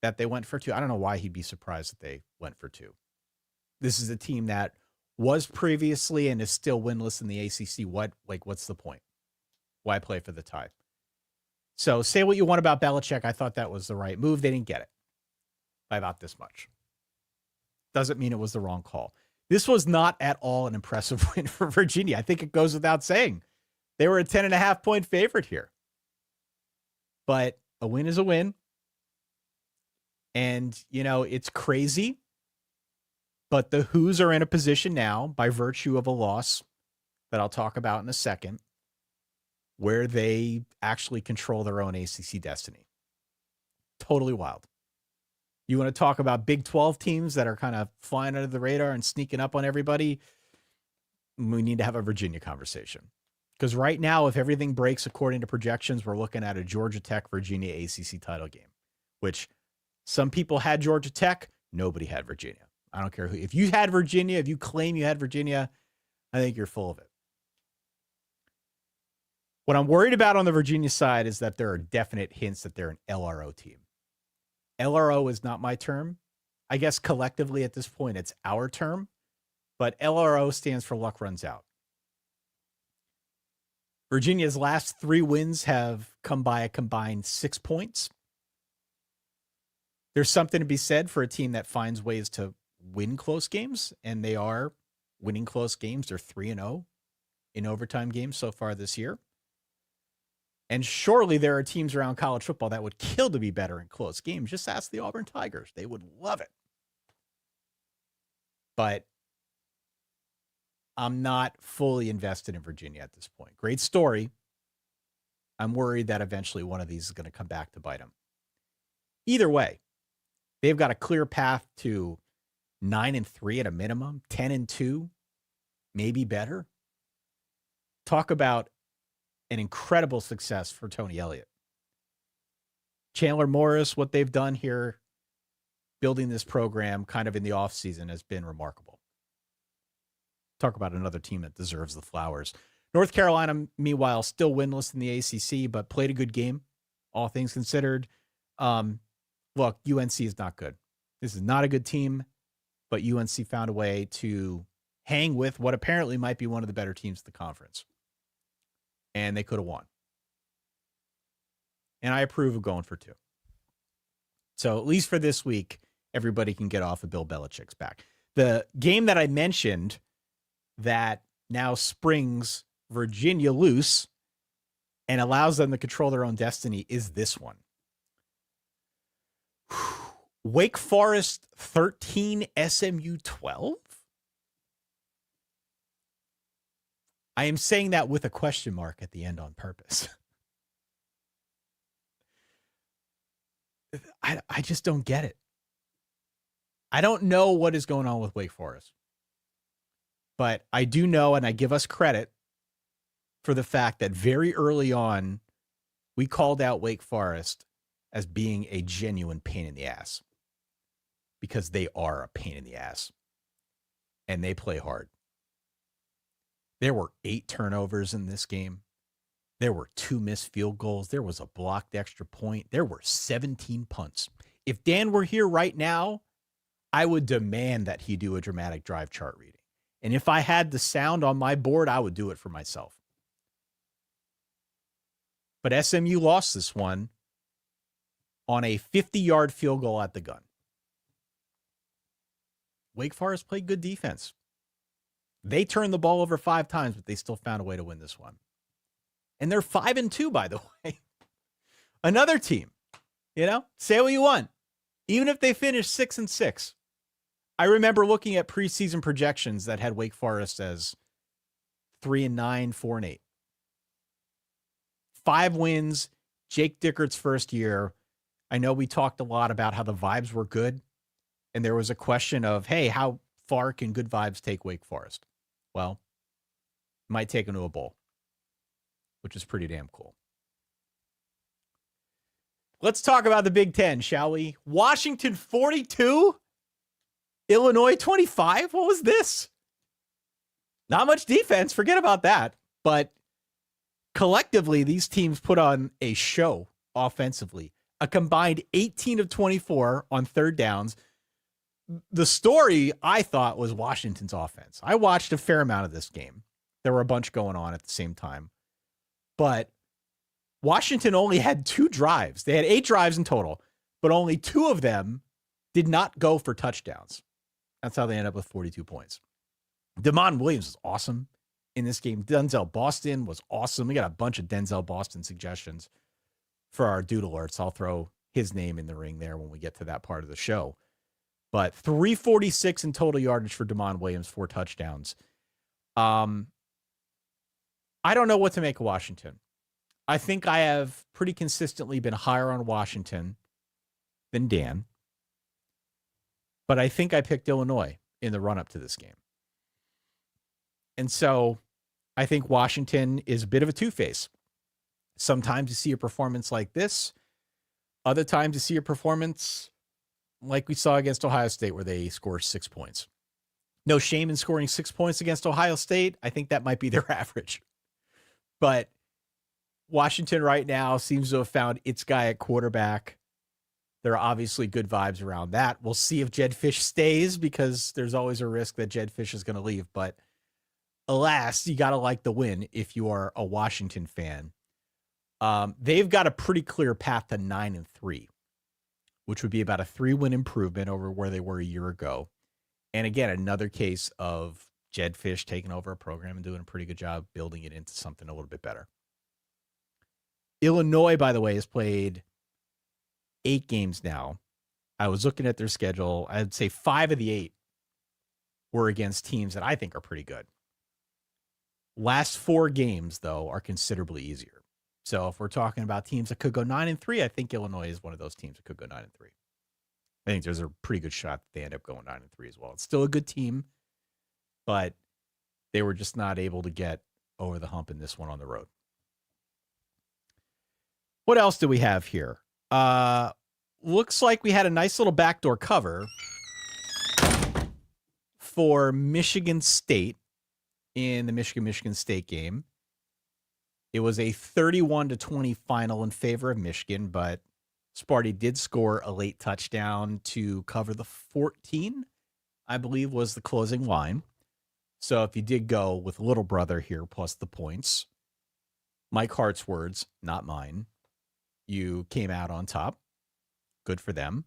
[SPEAKER 2] that they went for 2. I don't know why he'd be surprised that they went for 2. This is a team that was previously and is still winless in the ACC. What's the point? Why play for the tie? So say what you want about Belichick. I thought that was the right move. They didn't get it by about this much. Doesn't mean it was the wrong call. This was not at all an impressive win for Virginia. I think it goes without saying. They were a 10.5-point favorite here. But a win is a win. And, it's crazy. But the Hoos are in a position now, by virtue of a loss that I'll talk about in a second, where they actually control their own ACC destiny. Totally wild. You want to talk about Big 12 teams that are kind of flying under the radar and sneaking up on everybody? We need to have a Virginia conversation. Because right now, if everything breaks according to projections, we're looking at a Georgia Tech-Virginia ACC title game, which some people had Georgia Tech, nobody had Virginia. I don't care who. If you had Virginia, if you claim you had Virginia, I think you're full of it. What I'm worried about on the Virginia side is that there are definite hints that they're an LRO team. LRO is not my term. I guess collectively at this point, it's our term, but LRO stands for luck runs out. Virginia's last 3 wins have come by a combined 6 points. There's something to be said for a team that finds ways to win close games, and they are winning close games. They're 3-0 in overtime games so far this year. And surely there are teams around college football that would kill to be better in close games. Just ask the Auburn Tigers. They would love it. But I'm not fully invested in Virginia at this point. Great story. I'm worried that eventually one of these is going to come back to bite them. Either way, they've got a clear path to 9-3 at a minimum, 10-2, maybe better. Talk about an incredible success for Tony Elliott. Chandler Morris, what they've done here, building this program kind of in the offseason has been remarkable. Talk about another team that deserves the flowers. North Carolina, meanwhile, still winless in the ACC, but played a good game, all things considered. Look, UNC is not good. This is not a good team, but UNC found a way to hang with what apparently might be one of the better teams in the conference. And they could have won. And I approve of going for 2. So at least for this week, everybody can get off of Bill Belichick's back. The game that I mentioned that now springs Virginia loose and allows them to control their own destiny is this one. Wake Forest 13, SMU 12? I am saying that with a question mark at the end on purpose. I just don't get it. I don't know what is going on with Wake Forest. But I do know, and I give us credit for the fact that very early on, we called out Wake Forest as being a genuine pain in the ass. Because they are a pain in the ass. And they play hard. There were 8 turnovers in this game. There were 2 missed field goals. There was a blocked extra point. There were 17 punts. If Dan were here right now, I would demand that he do a dramatic drive chart reading. And if I had the sound on my board, I would do it for myself. But SMU lost this one on a 50-yard field goal at the gun. Wake Forest played good defense. They turned the ball over 5 times, but they still found a way to win this one. And they're 5-2, by the way. Another team, say what you want. Even if they finish 6-6. I remember looking at preseason projections that had Wake Forest as 3-9, 4-8. 5 wins, Jake Dickert's first year. I know we talked a lot about how the vibes were good. And there was a question of, hey, how far can good vibes take Wake Forest? Well, might take them to a bowl, which is pretty damn cool. Let's talk about the Big Ten, shall we? Washington 42, Illinois 25. What was this? Not much defense. Forget about that. But collectively, these teams put on a show offensively. A combined 18 of 24 on third downs. The story, I thought, was Washington's offense. I watched a fair amount of this game. There were a bunch going on at the same time. But Washington only had 2 drives. They had 8 drives in total, but only 2 of them did not go for touchdowns. That's how they ended up with 42 points. Damon Williams was awesome in this game. Denzel Boston was awesome. We got a bunch of Denzel Boston suggestions for our Dude Alerts. I'll throw his name in the ring there when we get to that part of the show. But 346 in total yardage for Damon Williams, 4 touchdowns. I don't know what to make of Washington. I think I have pretty consistently been higher on Washington than Dan. But I think I picked Illinois in the run-up to this game. And so I think Washington is a bit of a two-face. Sometimes you see a performance like this. Other times you see a performance like we saw against Ohio State where they score 6 points. No shame in scoring 6 points against Ohio State. I think that might be their average. But Washington right now seems to have found its guy at quarterback. There are obviously good vibes around that. We'll see if Jed Fish stays because there's always a risk that Jed Fish is going to leave. But alas, you got to like the win if you are a Washington fan. They've got a pretty clear path to 9-3, which would be about a 3-win improvement over where they were a year ago. And again, another case of Jed Fish taking over a program and doing a pretty good job building it into something a little bit better. Illinois, by the way, has played 8 games now. I was looking at their schedule. I'd say 5 of the 8 were against teams that I think are pretty good. Last 4 games, though, are considerably easier. So if we're talking about teams that could go 9-3, I think Illinois is one of those teams that could go 9-3. I think there's a pretty good shot that they end up going 9-3 as well. It's still a good team, but they were just not able to get over the hump in this one on the road. What else do we have here? Looks like we had a nice little backdoor cover for Michigan State in the Michigan State game. It was a 31-20 final in favor of Michigan, but Sparty did score a late touchdown to cover the 14, I believe was the closing line. So if you did go with little brother here plus the points, Mike Hart's words, not mine, you came out on top. Good for them.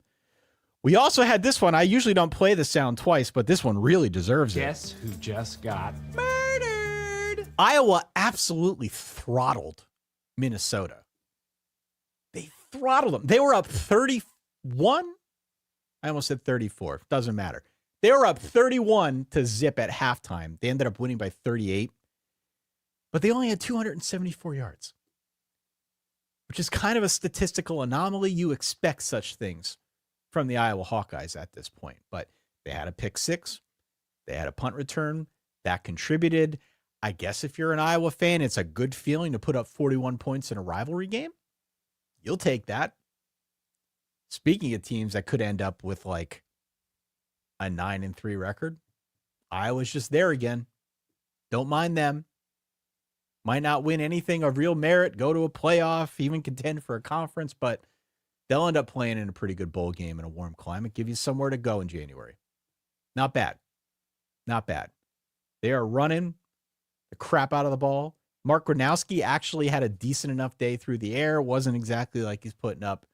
[SPEAKER 2] We also had this one. I usually don't play the sound twice, but this one really deserves it.
[SPEAKER 3] Guess who just got
[SPEAKER 2] Murdered. Iowa absolutely throttled Minnesota. They throttled them. They were up 31. I almost said 34. Doesn't matter. They were up 31-0 at halftime. They ended up winning by 38. But they only had 274 yards, which is kind of a statistical anomaly. You expect such things from the Iowa Hawkeyes at this point. But they had a pick 6. They had a punt return. That contributed. I guess if you're an Iowa fan, it's a good feeling to put up 41 points in a rivalry game. You'll take that. Speaking of teams that could end up with like a 9-3 record, Iowa's just there again. Don't mind them. Might not win anything of real merit, go to a playoff, even contend for a conference, but they'll end up playing in a pretty good bowl game in a warm climate, give you somewhere to go in January. Not bad. Not bad. They are running the crap out of the ball. Mark Gronowski actually had a decent enough day through the air. Wasn't exactly like he's putting up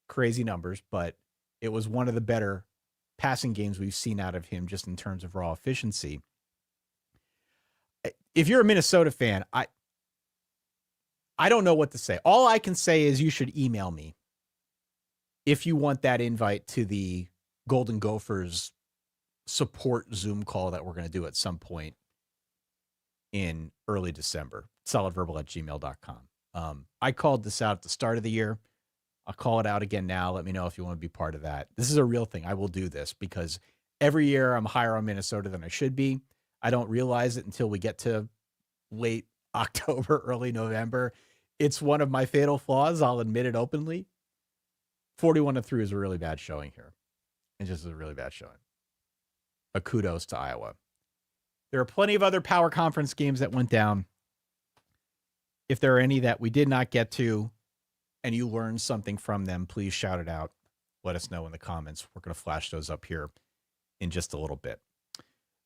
[SPEAKER 2] crazy numbers, but it was one of the better passing games we've seen out of him just in terms of raw efficiency. If you're a Minnesota fan, I don't know what to say. All I can say is you should email me if you want that invite to the Golden Gophers support Zoom call that we're going to do at some point in early December. solidverbal@gmail.com. I called this out at the start of the year. I'll call it out again now. Let me know if you want to be part of that. This is a real thing. I will do this because every year I'm higher on Minnesota than I should be. I don't realize it until we get to late October, early November. It's one of my fatal flaws. I'll admit it openly. 41-3 is a really bad showing here. It's just a really bad showing. A kudos to Iowa. There are plenty of other power conference games that went down. If there are any that we did not get to and you learned something from them, please shout it out. Let us know in the comments. We're going to flash those up here in just a little bit.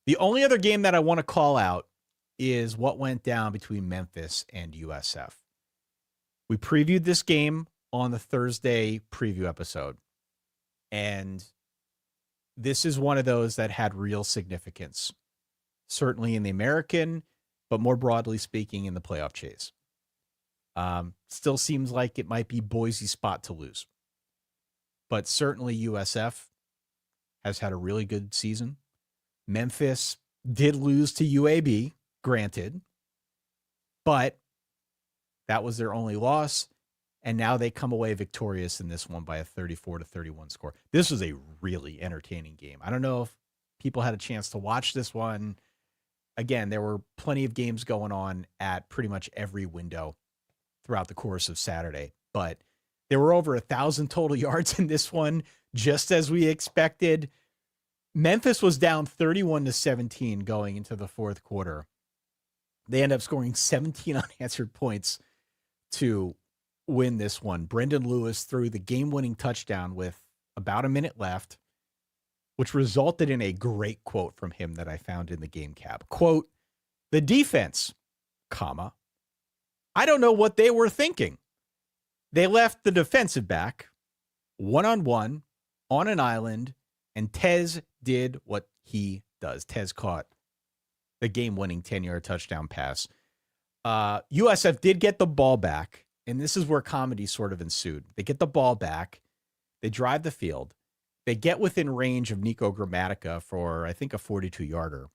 [SPEAKER 2] The only other game that I want to call out is what went down between Memphis and USF. We previewed this game on the Thursday preview episode, and this is one of those that had real significance, certainly in the American, but more broadly speaking in the playoff chase. Still seems like it might be Boise's spot to lose, but certainly USF has had a really good season. Memphis did lose to UAB, granted, but that was their only loss, and now they come away victorious in this one by a 34-31 score. This was a really entertaining game. I don't know if people had a chance to watch this one. Again, there were plenty of games going on at pretty much every window throughout the course of Saturday, but there were over 1,000 total yards in this one, just as we expected. Memphis was down 31-17 going into the fourth quarter. They end up scoring 17 unanswered points to win this one. Brendan Lewis threw the game-winning touchdown with about a minute left, which resulted in a great quote from him that I found in the game cap. Quote, "The defense, comma, I don't know what they were thinking. They left the defensive back one-on-one on an island, and Tez did what he does." Tez caught the game-winning 10-yard touchdown pass. USF did get the ball back, and this is where comedy sort of ensued. They get the ball back. They drive the field. They get within range of Nico Grammatica for, I think, a 42-yarder.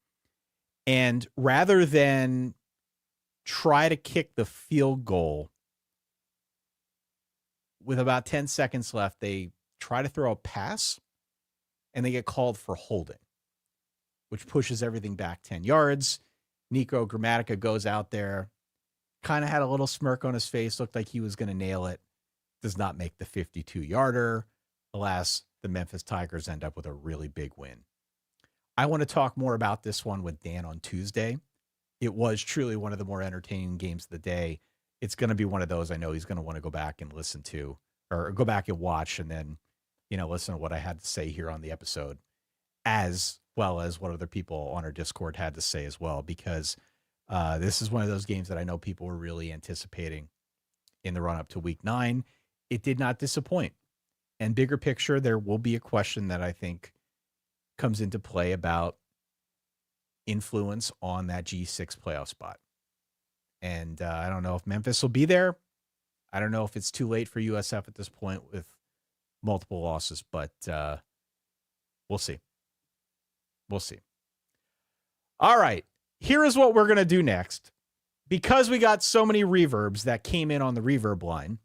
[SPEAKER 2] And rather than try to kick the field goal with about 10 seconds left, they try to throw a pass, and they get called for holding, which pushes everything back 10 yards. Nico Grammatica goes out there, kind of had a little smirk on his face, looked like he was going to nail it, does not make the 52-yarder. Alas, the Memphis Tigers end up with a really big win. I want to talk more about this one with Dan on Tuesday. It was truly one of the more entertaining games of the day. It's going to be one of those I know he's going to want to go back and listen to, or go back and watch, and then, listen to what I had to say here on the episode, as well as what other people on our Discord had to say as well, because this is one of those games that I know people were really anticipating in the run-up to Week 9. It did not disappoint. And bigger picture, there will be a question that I think comes into play about influence on that G6 playoff spot. And I don't know if Memphis will be there. I don't know if it's too late for USF at this point with multiple losses, but we'll see. We'll see. All right. Here is what we're going to do next. Because we got so many reverbs that came in on the reverb line,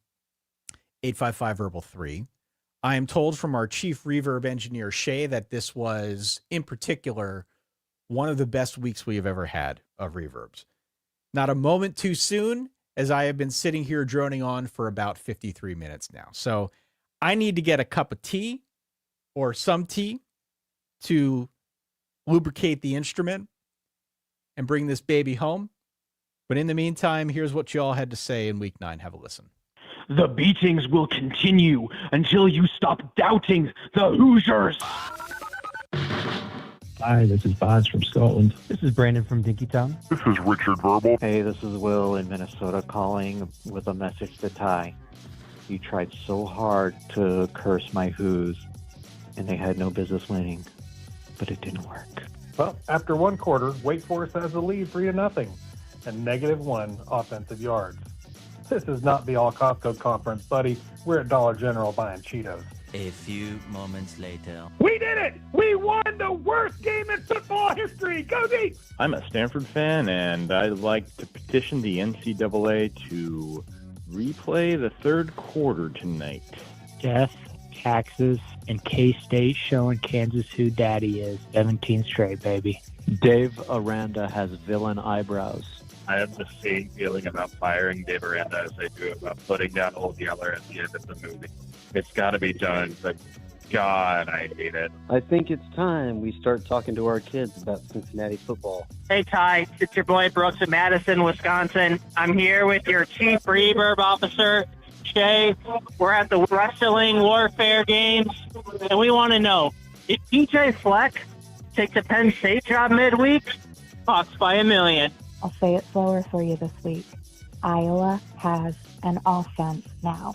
[SPEAKER 2] 855-VERBAL-3, I am told from our chief reverb engineer, Shay, that this was, in particular, one of the best weeks we have ever had of reverbs. Not a moment too soon, as I have been sitting here droning on for about 53 minutes now. So I need to get a cup of tea or some tea to lubricate the instrument and bring this baby home. But in the meantime, here's what you all had to say in Week 9. Have a listen.
[SPEAKER 4] The beatings will continue until you stop doubting the Hoosiers.
[SPEAKER 5] Hi, this is Bonds from Scotland.
[SPEAKER 6] This is Brandon from Dinkytown.
[SPEAKER 7] This is Richard Verbal.
[SPEAKER 8] Hey, this is Will in Minnesota calling with a message to Ty. You tried so hard to curse my Hoos, and they had no business winning, but it didn't work.
[SPEAKER 9] Well, after one quarter, Wake Forest has the lead 3-0 and -1 offensive yards. This is not the all Costco conference, buddy. We're at Dollar General buying Cheetos.
[SPEAKER 10] A few moments later.
[SPEAKER 4] We did it! We won the worst game in football history! Go Deep!
[SPEAKER 11] I'm a Stanford fan, and I'd like to petition the NCAA to replay the third quarter tonight.
[SPEAKER 6] Death, taxes, and K-State showing Kansas who daddy is. 17 straight, baby.
[SPEAKER 8] Dave Aranda has villain eyebrows.
[SPEAKER 12] I have the same feeling about firing Dave Aranda as I do about putting down Old Yeller at the end of the movie. It's got to be done, but God, I hate it.
[SPEAKER 13] I think it's time we start talking to our kids about Cincinnati football.
[SPEAKER 14] Hey, Ty, it's your boy Brooks in Madison, Wisconsin. I'm here with your chief reverb officer, Shay. We're at the Wrestling Warfare Games, and we want to know, if DJ Fleck takes a Penn State job midweek, Hawks by 1 million.
[SPEAKER 15] I'll say it slower for you this week.
[SPEAKER 7] Iowa has an offense now.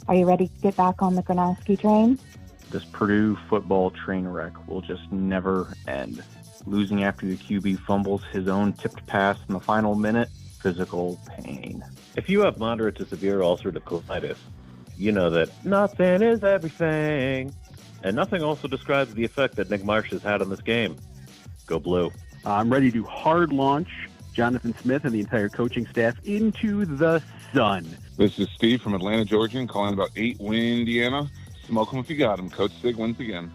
[SPEAKER 7] Are you ready to get back on the Gronowski train?
[SPEAKER 15] This Purdue football train wreck will just never end. Losing after the QB fumbles his own tipped pass in the final minute, physical pain.
[SPEAKER 16] If you have moderate to severe ulcerative colitis, you know that nothing is everything. And nothing also describes the effect that Nick Marsh has had on this game. Go Blue.
[SPEAKER 17] I'm ready to hard launch Jonathan Smith and the entire coaching staff into the sun.
[SPEAKER 18] This is Steve from Atlanta, Georgia, calling about 8-win Indiana. Smoke 'em if you got 'em. Coach Sig wins again.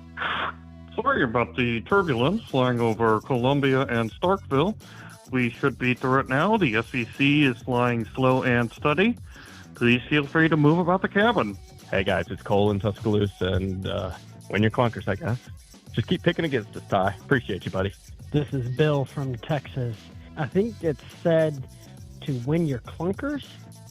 [SPEAKER 19] Sorry about the turbulence flying over Columbia and Starkville. We should be through it now. The SEC is flying slow and steady. Please feel free to move about the cabin.
[SPEAKER 20] Hey guys, it's Cole in Tuscaloosa, and win your clunkers, I guess. Just keep picking against us, Ty. Appreciate you, buddy.
[SPEAKER 21] This is Bill from Texas. I think it's said to win your clunkers.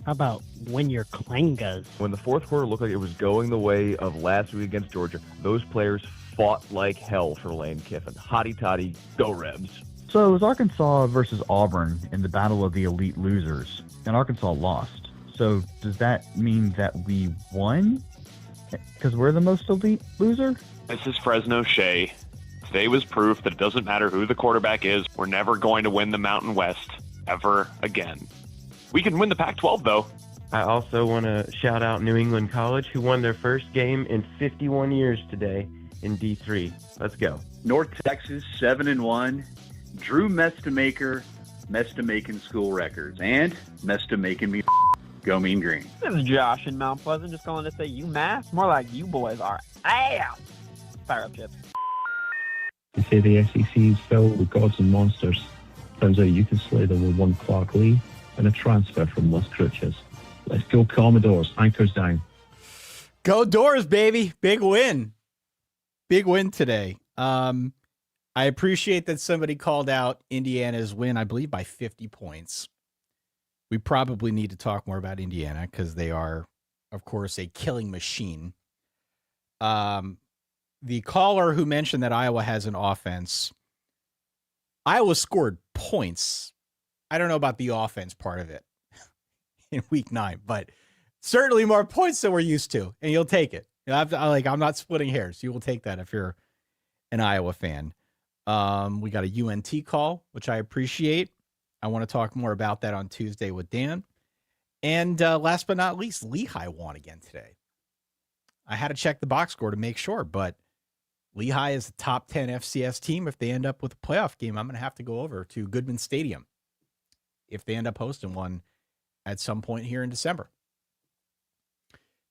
[SPEAKER 21] How about win your clangas?
[SPEAKER 22] When the fourth quarter looked like it was going the way of last week against Georgia, those players fought like hell for Lane Kiffin. Hotty toddy, go Rebs.
[SPEAKER 23] So it was Arkansas versus Auburn in the battle of the elite losers, and Arkansas lost. So does that mean that we won? Because we're the most elite loser?
[SPEAKER 24] This is Fresno Shea. Today was proof that it doesn't matter who the quarterback is. We're never going to win the Mountain West ever again. We can win the Pac-12, though.
[SPEAKER 25] I also want to shout out New England College, who won their first game in 51 years today in D3. Let's go.
[SPEAKER 26] North Texas 7-1. Drew Mestamaker, Mestamaking school records, and Mestamaking me. Go Mean Green.
[SPEAKER 27] This is Josh in Mount Pleasant, just calling to say UMass. More like you boys are. Ass. Fire up, Chips.
[SPEAKER 5] They say the SEC is filled with gods and monsters. Turns out you can slay them with one Clark Lee and a transfer from Las Cruces. Let's go Commodores. Anchors down.
[SPEAKER 2] Go Doors, baby. Big win. Big win today. I appreciate that somebody called out Indiana's win, I believe, by 50 points. We probably need to talk more about Indiana because they are, of course, a killing machine. The caller who mentioned that Iowa has an offense, Iowa scored points. I don't know about the offense part of it in week 9, but certainly more points than we're used to, and you'll take it. I'm not splitting hairs. You will take that if you're an Iowa fan. We got a UNT call, which I appreciate. I want to talk more about that on Tuesday with Dan. And last but not least, Lehigh won again today. I had to check the box score to make sure, but Lehigh is a top 10 FCS team. If they end up with a playoff game, I'm going to have to go over to Goodman Stadium if they end up hosting one at some point here in December.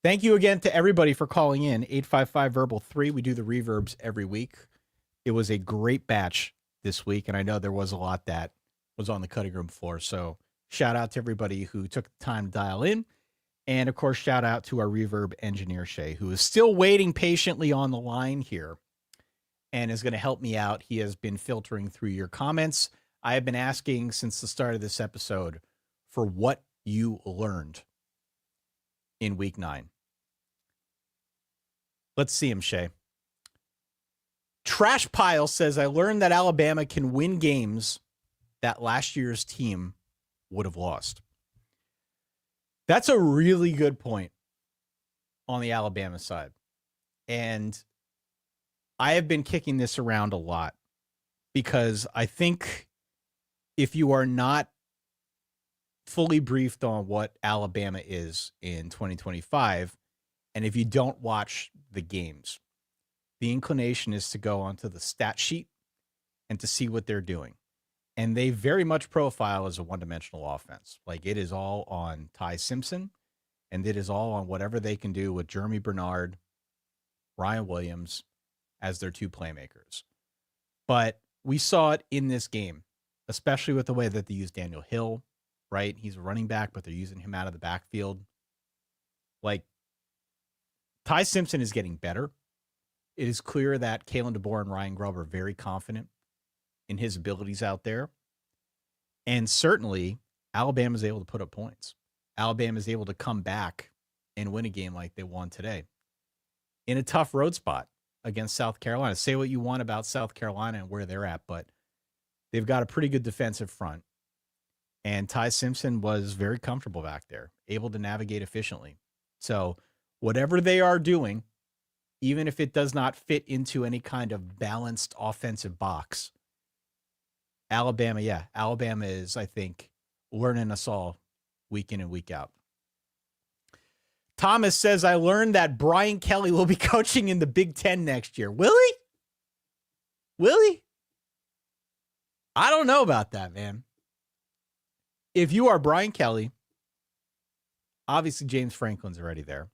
[SPEAKER 2] Thank you again to everybody for calling in. 855-VERBAL-3. We do the reverbs every week. It was a great batch this week, and I know there was a lot that was on the cutting room floor. So shout out to everybody who took the time to dial in. And, of course, shout out to our reverb engineer, Shay, who is still waiting patiently on the line here and is going to help me out. He has been filtering through your comments. I have been asking since the start of this episode for what you learned in week 9. Let's see him, Shay. Trash Pile says, I learned that Alabama can win games that last year's team would have lost. That's a really good point on the Alabama side. And I have been kicking this around a lot because I think if you are not fully briefed on what Alabama is in 2025, and if you don't watch the games, the inclination is to go onto the stat sheet and to see what they're doing. And they very much profile as a one-dimensional offense. Like, it is all on Ty Simpson, and it is all on whatever they can do with Jeremy Bernard, Ryan Williams as their two playmakers. But we saw it in this game, especially with the way that they use Daniel Hill, right? He's a running back, but they're using him out of the backfield. Like, Ty Simpson is getting better. It is clear that Kalen DeBoer and Ryan Grubb are very confident in his abilities out there. And certainly, Alabama is able to put up points. Alabama is able to come back and win a game like they won today in a tough road spot against South Carolina. Say what you want about South Carolina and where they're at, but they've got a pretty good defensive front. And Ty Simpson was very comfortable back there, able to navigate efficiently. So whatever they are doing, even if it does not fit into any kind of balanced offensive box, Alabama is, I think, learning us all week in and week out. Thomas says, I learned that Brian Kelly will be coaching in the Big Ten next year. Will he? Will he? I don't know about that, man. If you are Brian Kelly, obviously James Franklin's already there.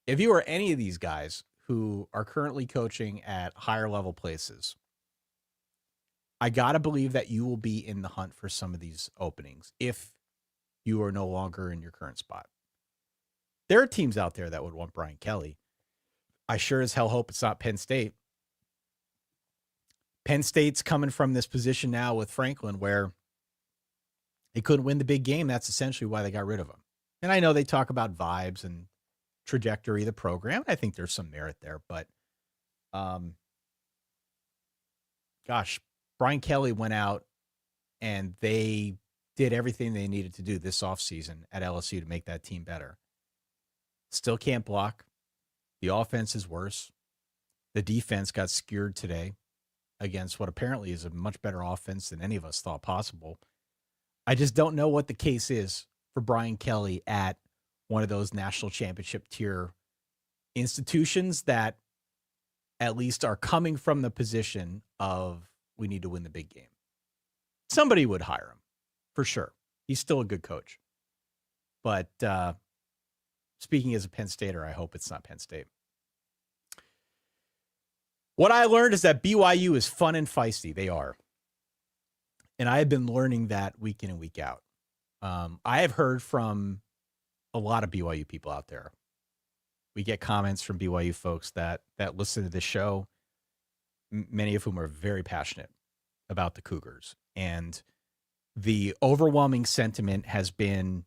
[SPEAKER 2] If you are any of these guys who are currently coaching at higher level places, I got to believe that you will be in the hunt for some of these openings if you are no longer in your current spot. There are teams out there that would want Brian Kelly. I sure as hell hope it's not Penn State. Penn State's coming from this position now with Franklin where they couldn't win the big game. That's essentially why they got rid of him. And I know they talk about vibes and trajectory of the program. I think there's some merit there, but gosh, Brian Kelly went out and they did everything they needed to do this offseason at LSU to make that team better. Still can't block. The offense is worse. The defense got skewered today against what apparently is a much better offense than any of us thought possible. I just don't know what the case is for Brian Kelly at one of those national championship tier institutions that at least are coming from the position of we need to win the big game. Somebody would hire him for sure. He's still a good coach. But speaking as a Penn Stater, I hope it's not Penn State. What I learned is that BYU is fun and feisty. They are. And I have been learning that week in and week out. I have heard from a lot of BYU people out there. We get comments from BYU folks that listen to the show, many of whom are very passionate about the Cougars. And the overwhelming sentiment has been,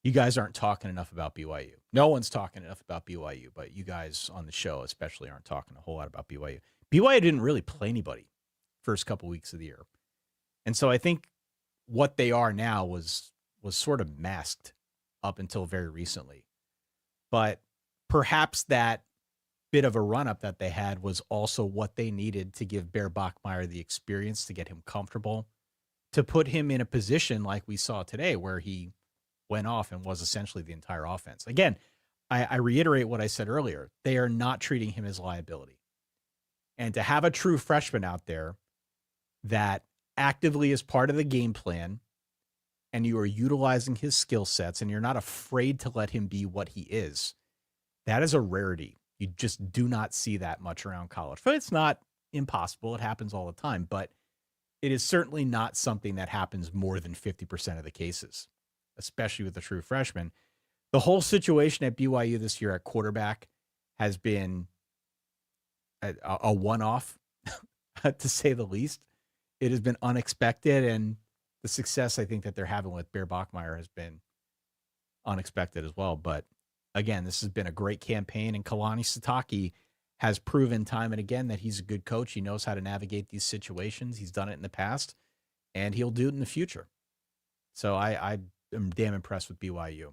[SPEAKER 2] you guys aren't talking enough about BYU. No one's talking enough about BYU, but you guys on the show especially aren't talking a whole lot about BYU. BYU didn't really play anybody first couple weeks of the year. And so I think what they are now was sort of masked up until very recently. But perhaps that bit of a run-up that they had was also what they needed to give Bear Bachmeier the experience to get him comfortable, to put him in a position like we saw today where he went off and was essentially the entire offense. Again, I reiterate what I said earlier. They are not treating him as liability. And to have a true freshman out there that actively is part of the game plan and you are utilizing his skill sets and you're not afraid to let him be what he is, that is a rarity. You just do not see that much around college. But it's not impossible. It happens all the time. But it is certainly not something that happens more than 50% of the cases, especially with a true freshman. The whole situation at BYU this year at quarterback has been a one-off, to say the least. It has been unexpected, and the success I think that they're having with Bear Bachmeier has been unexpected as well. But again, this has been a great campaign, and Kalani Sitake has proven time and again that he's a good coach. He knows how to navigate these situations. He's done it in the past, and he'll do it in the future. So I am damn impressed with BYU.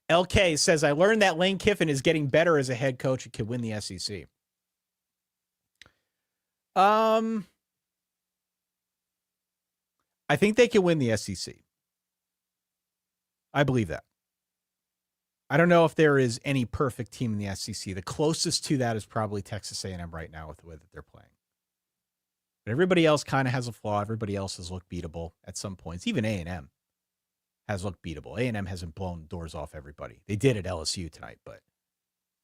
[SPEAKER 2] LK says, I learned that Lane Kiffin is getting better as a head coach and could win the SEC. I think they can win the SEC. I believe that. I don't know if there is any perfect team in the SEC. The closest to that is probably Texas A&M right now with the way that they're playing. But everybody else kind of has a flaw. Everybody else has looked beatable at some points. Even A&M has looked beatable. A&M hasn't blown doors off everybody. They did at LSU tonight, but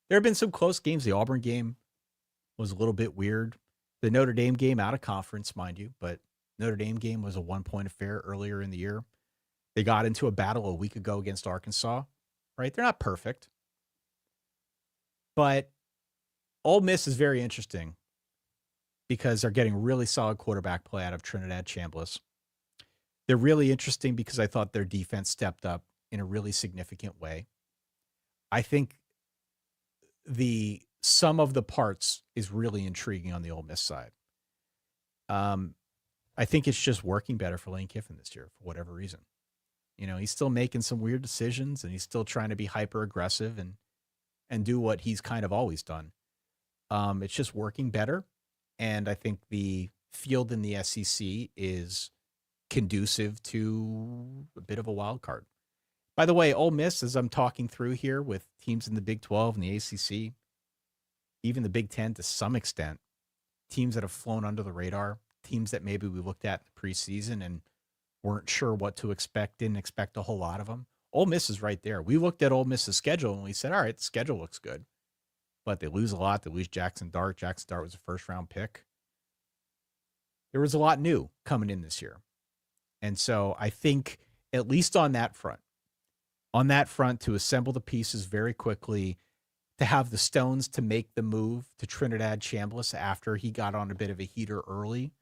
[SPEAKER 2] there have been some close games. The Auburn game was a little bit weird. The Notre Dame game, out of conference, mind you, but Notre Dame game was a one-point affair earlier in the year. They got into a battle a week ago against Arkansas, right? They're not perfect. But Ole Miss is very interesting because they're getting really solid quarterback play out of Trinidad Chambliss. They're really interesting because I thought their defense stepped up in a really significant way. I think the sum of the parts is really intriguing on the Ole Miss side. I think it's just working better for Lane Kiffin this year for whatever reason. He's still making some weird decisions, and he's still trying to be hyper aggressive and do what he's kind of always done. It's just working better. And I think the field in the SEC is conducive to a bit of a wild card. By the way, Ole Miss, as I'm talking through here with teams in the Big 12 and the ACC, even the Big 10 to some extent, teams that have flown under the radar, teams that maybe we looked at in the preseason and weren't sure what to expect, didn't expect a whole lot of them. Ole Miss is right there. We looked at Ole Miss's schedule and we said, all right, the schedule looks good. But they lose a lot. They lose Jackson Dart. Jackson Dart was a first-round pick. There was a lot new coming in this year. And so I think, at least on that front, to assemble the pieces very quickly, to have the stones to make the move to Trinidad Chambliss after he got on a bit of a heater early,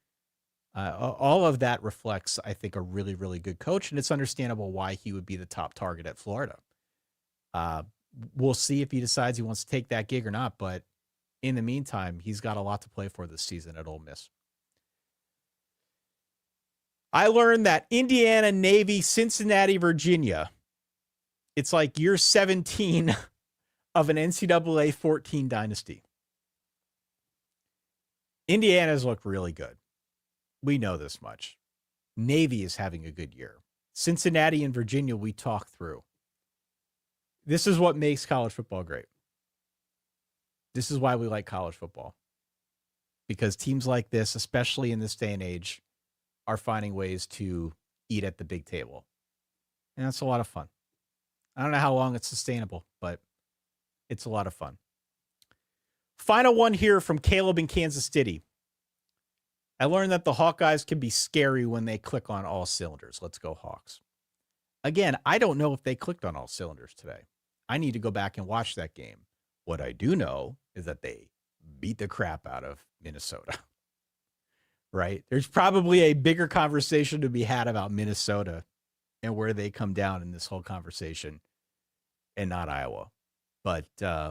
[SPEAKER 2] all of that reflects, I think, a really, really good coach, and it's understandable why he would be the top target at Florida. We'll see if he decides he wants to take that gig or not, but in the meantime, he's got a lot to play for this season at Ole Miss. I learned that Indiana, Navy, Cincinnati, Virginia, it's like year 17 of an NCAA 14 dynasty. Indiana's look really good. We know this much. Navy is having a good year. Cincinnati and Virginia, we talk through. This is what makes college football great. This is why we like college football. Because teams like this, especially in this day and age, are finding ways to eat at the big table. And that's a lot of fun. I don't know how long it's sustainable, but it's a lot of fun. Final one here from Caleb in Kansas City. I learned that the Hawkeyes can be scary when they click on all cylinders. Let's go Hawks. Again, I don't know if they clicked on all cylinders today. I need to go back and watch that game. What I do know is that they beat the crap out of Minnesota. Right? There's probably a bigger conversation to be had about Minnesota and where they come down in this whole conversation and not Iowa. But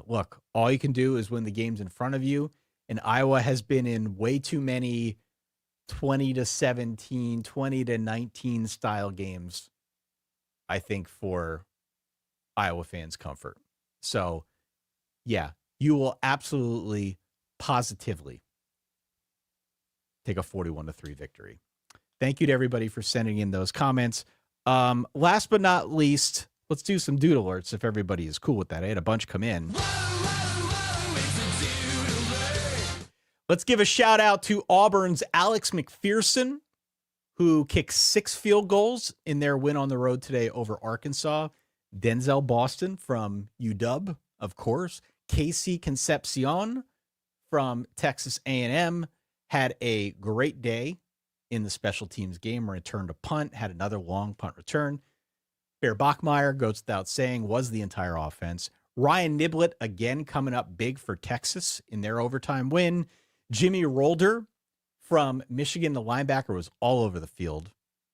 [SPEAKER 2] look, all you can do is win the games in front of you. And Iowa has been in way too many 20-17, 20-19 style games, I think, for Iowa fans' comfort. So, yeah, you will absolutely, positively take a 41-3 victory. Thank you to everybody for sending in those comments. Last but not least, let's do some dude alerts if everybody is cool with that. I had a bunch come in. Let's give a shout out to Auburn's Alex McPherson, who kicked 6 field goals in their win on the road today over Arkansas. Denzel Boston from UW, of course. Casey Concepcion from Texas A&M had a great day in the special teams game, returned a punt, had another long punt return. Bear Bachmeier, goes without saying, was the entire offense. Ryan Niblett, again, coming up big for Texas in their overtime win. Jimmy Rolder from Michigan, the linebacker, was all over the field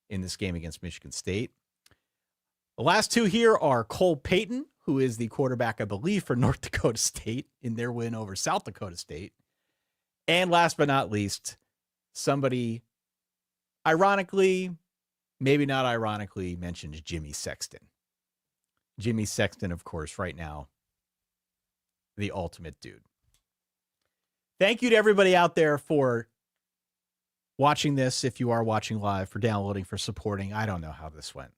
[SPEAKER 2] in this game against Michigan State. The last two here are Cole Payton, who is the quarterback, I believe, for North Dakota State in their win over South Dakota State. And last but not least, somebody, ironically, maybe not ironically, mentions Jimmy Sexton. Jimmy Sexton, of course, right now, the ultimate dude. Thank you to everybody out there for watching this. If you are watching live, for downloading, for supporting. I don't know how this went.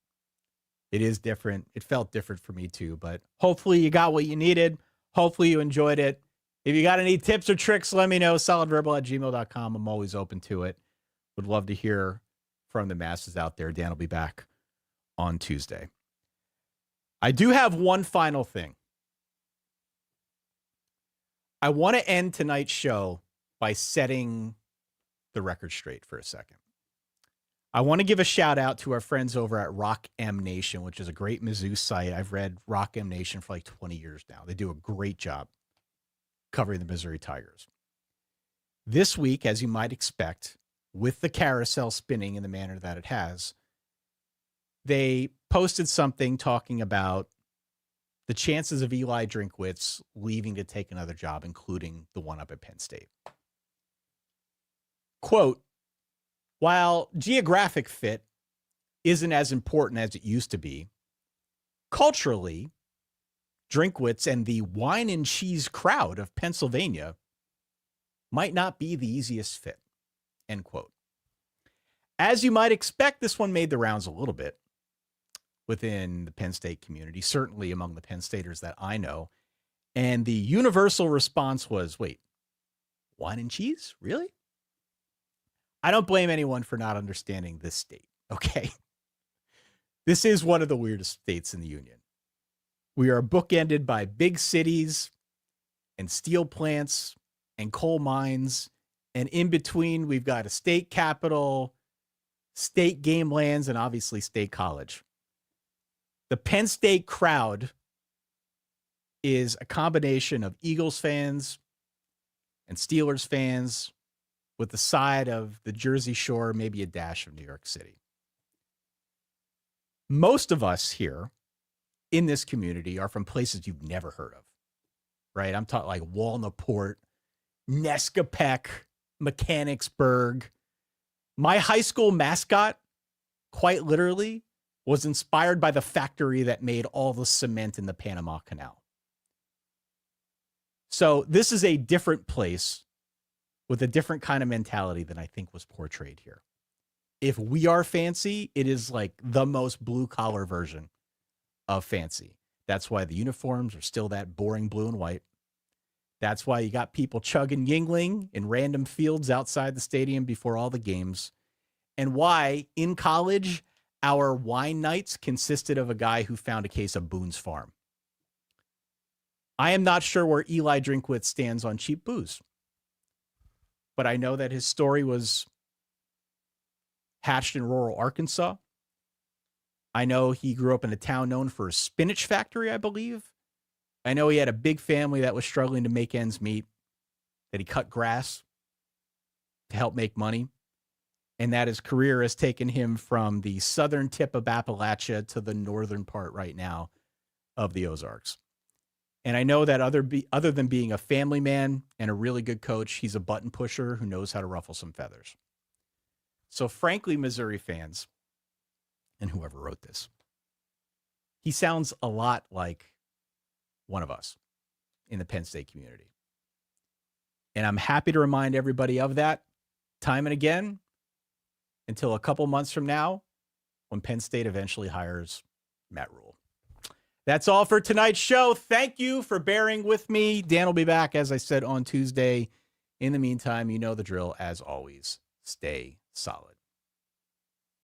[SPEAKER 2] It is different. It felt different for me too, but hopefully you got what you needed. Hopefully you enjoyed it. If you got any tips or tricks, let me know. solidverbal@gmail.com. I'm always open to it. Would love to hear from the masses out there. Dan will be back on Tuesday. I do have one final thing. I want to end tonight's show by setting the record straight for a second. I want to give a shout out to our friends over at Rock M Nation, which is a great Mizzou site. I've read Rock M Nation for like 20 years now. They do a great job covering the Missouri Tigers. This week, as you might expect, with the carousel spinning in the manner that it has, they posted something talking about the chances of Eli Drinkwitz leaving to take another job, including the one up at Penn State. Quote, While geographic fit isn't as important as it used to be, culturally, Drinkwitz and the wine and cheese crowd of Pennsylvania might not be the easiest fit, end quote. As you might expect, this one made the rounds a little bit within the Penn State community, certainly among the Penn Staters that I know. And the universal response was, wait, wine and cheese? Really? I don't blame anyone for not understanding this state, okay? This is one of the weirdest states in the union. We are bookended by big cities and steel plants and coal mines. And in between, we've got a state capital, state game lands, and obviously state college. The Penn State crowd is a combination of Eagles fans and Steelers fans with the side of the Jersey Shore, maybe a dash of New York City. Most of us here in this community are from places you've never heard of, right? I'm talking like Walnutport, Nescapek, Mechanicsburg. My high school mascot, quite literally, was inspired by the factory that made all the cement in the Panama Canal. So this is a different place with a different kind of mentality than I think was portrayed here. If we are fancy, it is like the most blue-collar version of fancy. That's why the uniforms are still that boring blue and white. That's why you got people chugging Yingling in random fields outside the stadium before all the games. And why, in college, our wine nights consisted of a guy who found a case of Boone's Farm. I am not sure where Eli Drinkwitz stands on cheap booze, but I know that his story was hatched in rural Arkansas. I know he grew up in a town known for a spinach factory, I believe. I know he had a big family that was struggling to make ends meet, that he cut grass to help make money, and that his career has taken him from the southern tip of Appalachia to the northern part right now of the Ozarks. And I know that other than being a family man and a really good coach, he's a button pusher who knows how to ruffle some feathers. So frankly, Missouri fans, and whoever wrote this, he sounds a lot like one of us in the Penn State community. And I'm happy to remind everybody of that time and again until a couple months from now when Penn State eventually hires Matt Rule. That's all for tonight's show. Thank you for bearing with me. Dan will be back, as I said, on Tuesday. In the meantime, you know the drill. As always, stay solid.